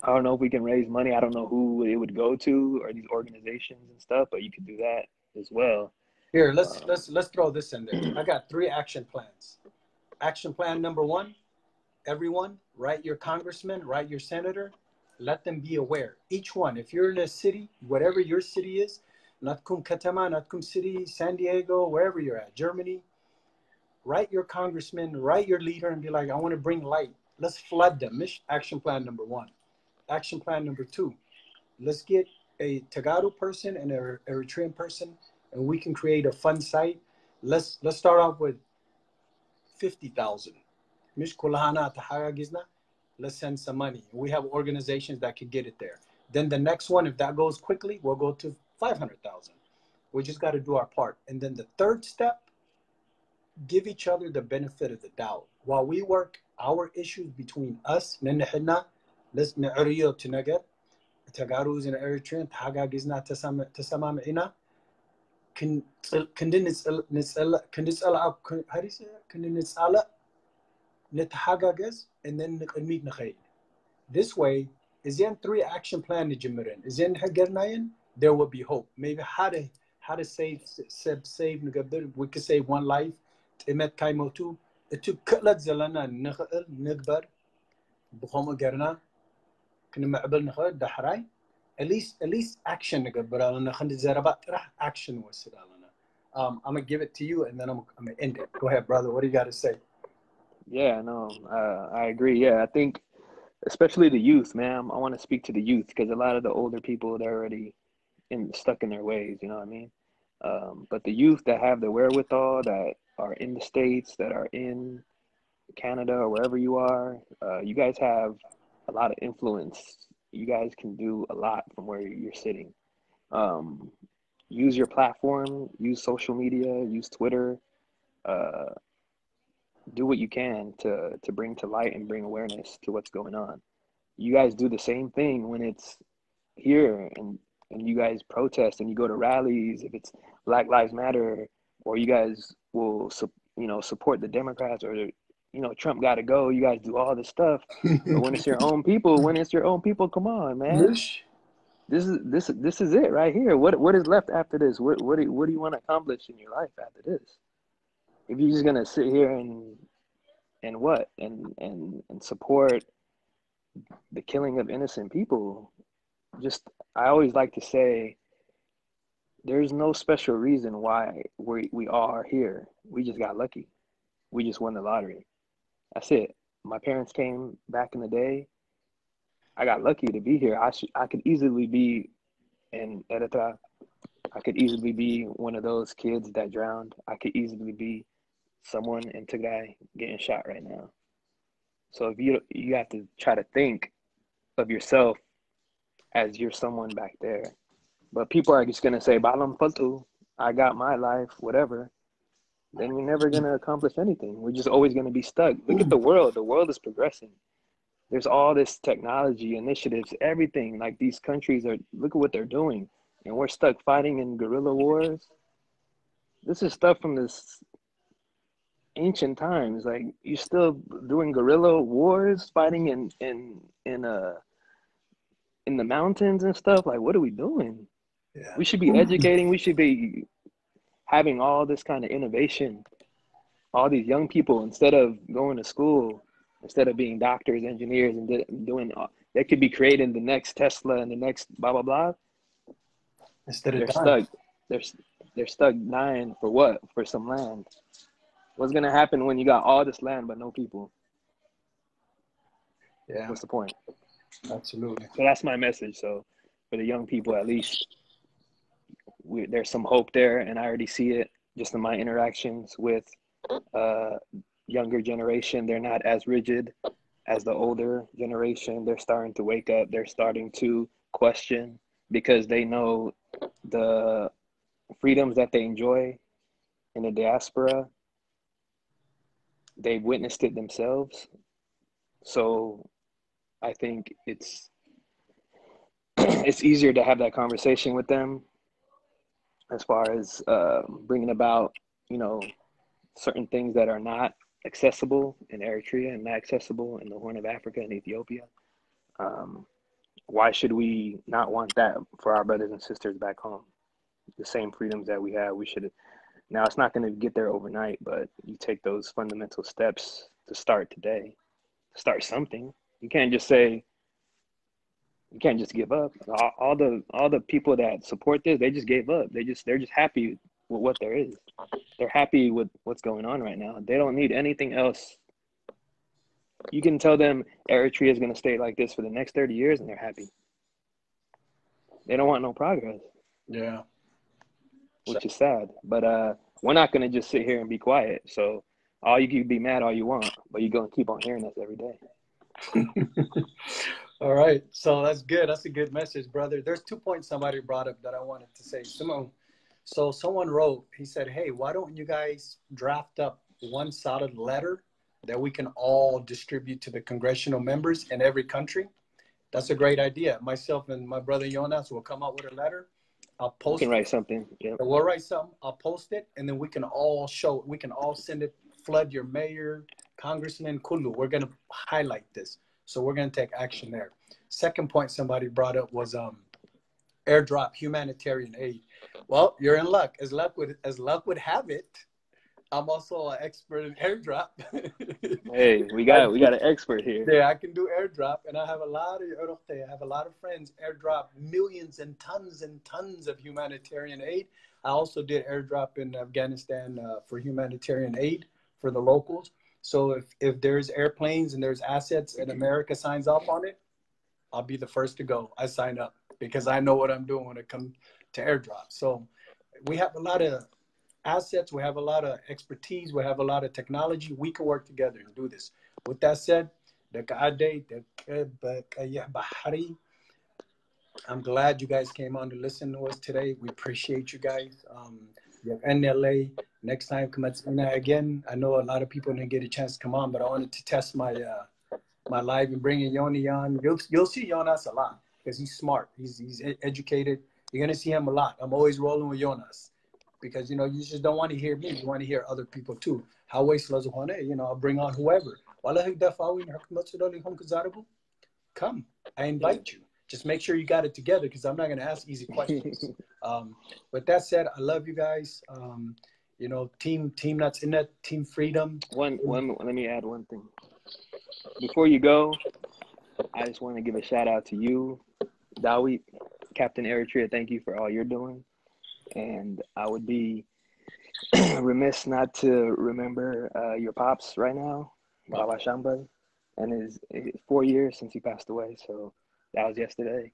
Speaker 2: don't know if we can raise money. I don't know who it would go to or these organizations and stuff, but you could do that as well.
Speaker 1: Here, let's throw this in there. I got 3 action plans. Action plan number 1, everyone, write your congressman, write your senator, let them be aware. Each one, if you're in a city, whatever your city is, Natkum Katama, Natkum City, San Diego, wherever you're at, Germany, write your congressman, write your leader, and be like, I want to bring light. Let's flood them. Action plan number 1. Action plan number 2, let's get a Tagaru person and an Eritrean person, and we can create a fun site. Let's start off with 50,000. Let's send some money. We have organizations that can get it there. Then the next one, if that goes quickly, we'll go to 500,000. We just got to do our part. And then the third step, give each other the benefit of the doubt. While we work our issues between us, let's نعريو تنجر تجاروز in Eritrean تحققنا تسمعنا كن نتحققز and then نقدميك نخيل. This way, is there 3 action plan نجمرين. Is there حقرناين? There will be hope. Maybe how to save نقدر. We could save 1 life. تمت كايموتو. تكلت زلنا نقبر بخوم قرنا. كنا معبل نخل دحراي. At least action نقبر لنا خند زربات راح action وصل لنا. I'm gonna give it to you and then I'm gonna end it. Go ahead, brother. What do you got to say?
Speaker 2: Yeah, no, I agree. Yeah, I think especially the youth, man. I want to speak to the youth, because a lot of the older people, they're already stuck in their ways. You know what I mean? But the youth that have the wherewithal, that are in the States, that are in Canada or wherever you are, you guys have a lot of influence. You guys can do a lot from where you're sitting. Use your platform, use social media, use Twitter. Do what you can to bring to light and bring awareness to what's going on. You guys do the same thing when it's here, and you guys protest and you go to rallies, if it's Black Lives Matter, or you guys will support the Democrats, or Trump got to go. You guys do all this stuff, but when it's your own people, come on, man. This is it right here. What is left after this? What do you want to accomplish in your life after this? If you're just gonna sit here and support the killing of innocent people, I always like to say, there's no special reason why we are here. We just got lucky. We just won the lottery. That's it. My parents came back in the day. I got lucky to be here. I could easily be in Eritrea. I could easily be one of those kids that drowned. I could easily be someone in Tigray getting shot right now. So if you have to try to think of yourself as you're someone back there, But people are just gonna say, "Balam Fatu, I got my life, whatever." Then you're never gonna accomplish anything. We're just always gonna be stuck. Look at the world. The world is progressing. There's all this technology, initiatives, everything. Like these countries are, look at what they're doing. And we're stuck fighting in guerrilla wars. This is stuff from this ancient times. Like you're still doing guerrilla wars, fighting in the mountains and stuff. Like, what are we doing?
Speaker 1: Yeah.
Speaker 2: We should be educating. We should be having all this kind of innovation. All these young people, instead of going to school, instead of being doctors, engineers, and doing, they could be creating the next Tesla and the next blah blah blah.
Speaker 1: Instead of
Speaker 2: They're
Speaker 1: dying.
Speaker 2: stuck. They're stuck dying for what? For some land. What's gonna happen when you got all this land but no people?
Speaker 1: Yeah.
Speaker 2: What's the point?
Speaker 1: Absolutely.
Speaker 2: So that's my message. So for the young people, at least, there's some hope there, and I already see it just in my interactions with younger generation. They're not as rigid as the older generation. They're starting to wake up. They're starting to question because they know the freedoms that they enjoy in the diaspora. They've witnessed it themselves. So I think it's easier to have that conversation with them as far as bringing about, certain things that are not accessible in Eritrea and not accessible in the Horn of Africa and Ethiopia. Why should we not want that for our brothers and sisters back home? The same freedoms that we have, we should. Now, it's not going to get there overnight, but you take those fundamental steps to start today, to start something. You can't just say, you can't just give up. All the people that support this, they just gave up. They're just happy with what there is. They're happy with what's going on right now. They don't need anything else. You can tell them Eritrea is going to stay like this for the next 30 years and they're happy. They don't want no progress.
Speaker 1: Yeah.
Speaker 2: Which is sad. But we're not going to just sit here and be quiet. So you can be mad all you want, but you're going to keep on hearing us every day.
Speaker 1: All right. So that's good. That's a good message, brother. There's 2 points somebody brought up that I wanted to say. So someone wrote, he said, hey, why don't you guys draft up one solid letter that we can all distribute to the congressional members in every country? That's a great idea. Myself and my brother Yonas will come up with a letter. I'll post it.
Speaker 2: We can write something. Yeah.
Speaker 1: We'll write something. I'll post it, and then we can all send it, flood your mayor, congressman, Kulu. We're going to highlight this. So we're going to take action there. Second point somebody brought up was airdrop humanitarian aid. Well, you're in luck. As luck would have it, I'm also an expert in airdrop.
Speaker 2: Hey, we got an expert here.
Speaker 1: Yeah, I can do airdrop, and I have a lot of friends airdrop millions and tons of humanitarian aid. I also did airdrop in Afghanistan for humanitarian aid for the locals. So if there's airplanes and there's assets and America signs off on it, I'll be the first to go. I sign up because I know what I'm doing when it comes to airdrop. So we have a lot of assets. We have a lot of expertise. We have a lot of technology. We can work together and do this. With that said, I'm glad you guys came on to listen to us today. We appreciate you guys. NLA, next time, come again. I know a lot of people didn't get a chance to come on, but I wanted to test my my live and bringing Yoni on. You'll see Yonas a lot because he's smart. He's educated. You're going to see him a lot. I'm always rolling with Yonas because, you just don't want to hear me. You want to hear other people too. I'll bring on whoever. Come. I invite you. Just make sure you got it together because I'm not going to ask easy questions. With that said, I love you guys. Team Nuts in that Team Freedom.
Speaker 2: Let me add one thing. Before you go, I just want to give a shout out to you, Dawit, Captn Eritrea. Thank you for all you're doing. And I would be remiss not to remember your pops right now, Baba Shambay. And it's 4 years since he passed away. So that was yesterday.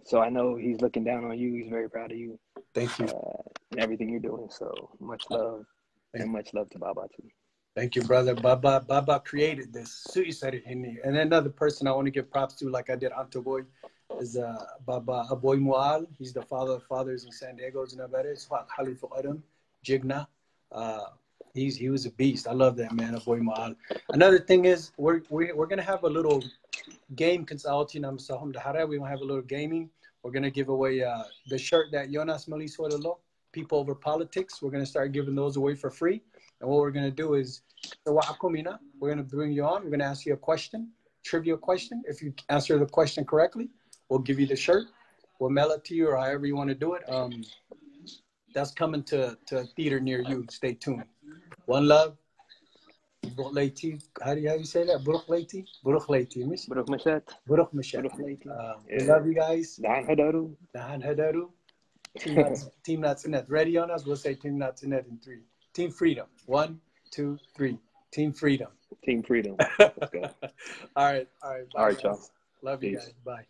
Speaker 2: So I know he's looking down on you. He's very proud of you.
Speaker 1: Thank you.
Speaker 2: And everything you're doing. So much love and much love to Baba too.
Speaker 1: Thank you, brother. Baba created this. And another person I want to give props to, like I did Antoboy. is Baba Aboy Mual. He's the father of fathers in San Diego. It's Halif Adam Jigna. He was a beast. I love that man, Aboy Mual. Another thing is we're gonna have a little game consulting. We're gonna have a little gaming. We're gonna give away the shirt that Yonas Maliswalalo, People Over Politics. We're gonna start giving those away for free. And what we're gonna do is we're gonna bring you on. We're gonna ask you a question, trivia question. If you answer the question correctly, we'll give you the shirt. We'll mail it to you or however you want to do it. That's coming to a theater near you. Stay tuned. One love. How do you say that? Buruk Leiti? Buruk Leiti, miss?
Speaker 2: Buruk Mashat.
Speaker 1: Buruk Mashat. We love you guys.
Speaker 2: Dahan Hadaru.
Speaker 1: Dahan Hadaru. Team Natsunet. Ready on us? We'll say Team Natsunet in 3. Team Freedom. 1, 2, 3. Team Freedom.
Speaker 2: Team Freedom. Let's go.
Speaker 1: All right.
Speaker 2: Bye, all right, y'all.
Speaker 1: Love you guys. Bye.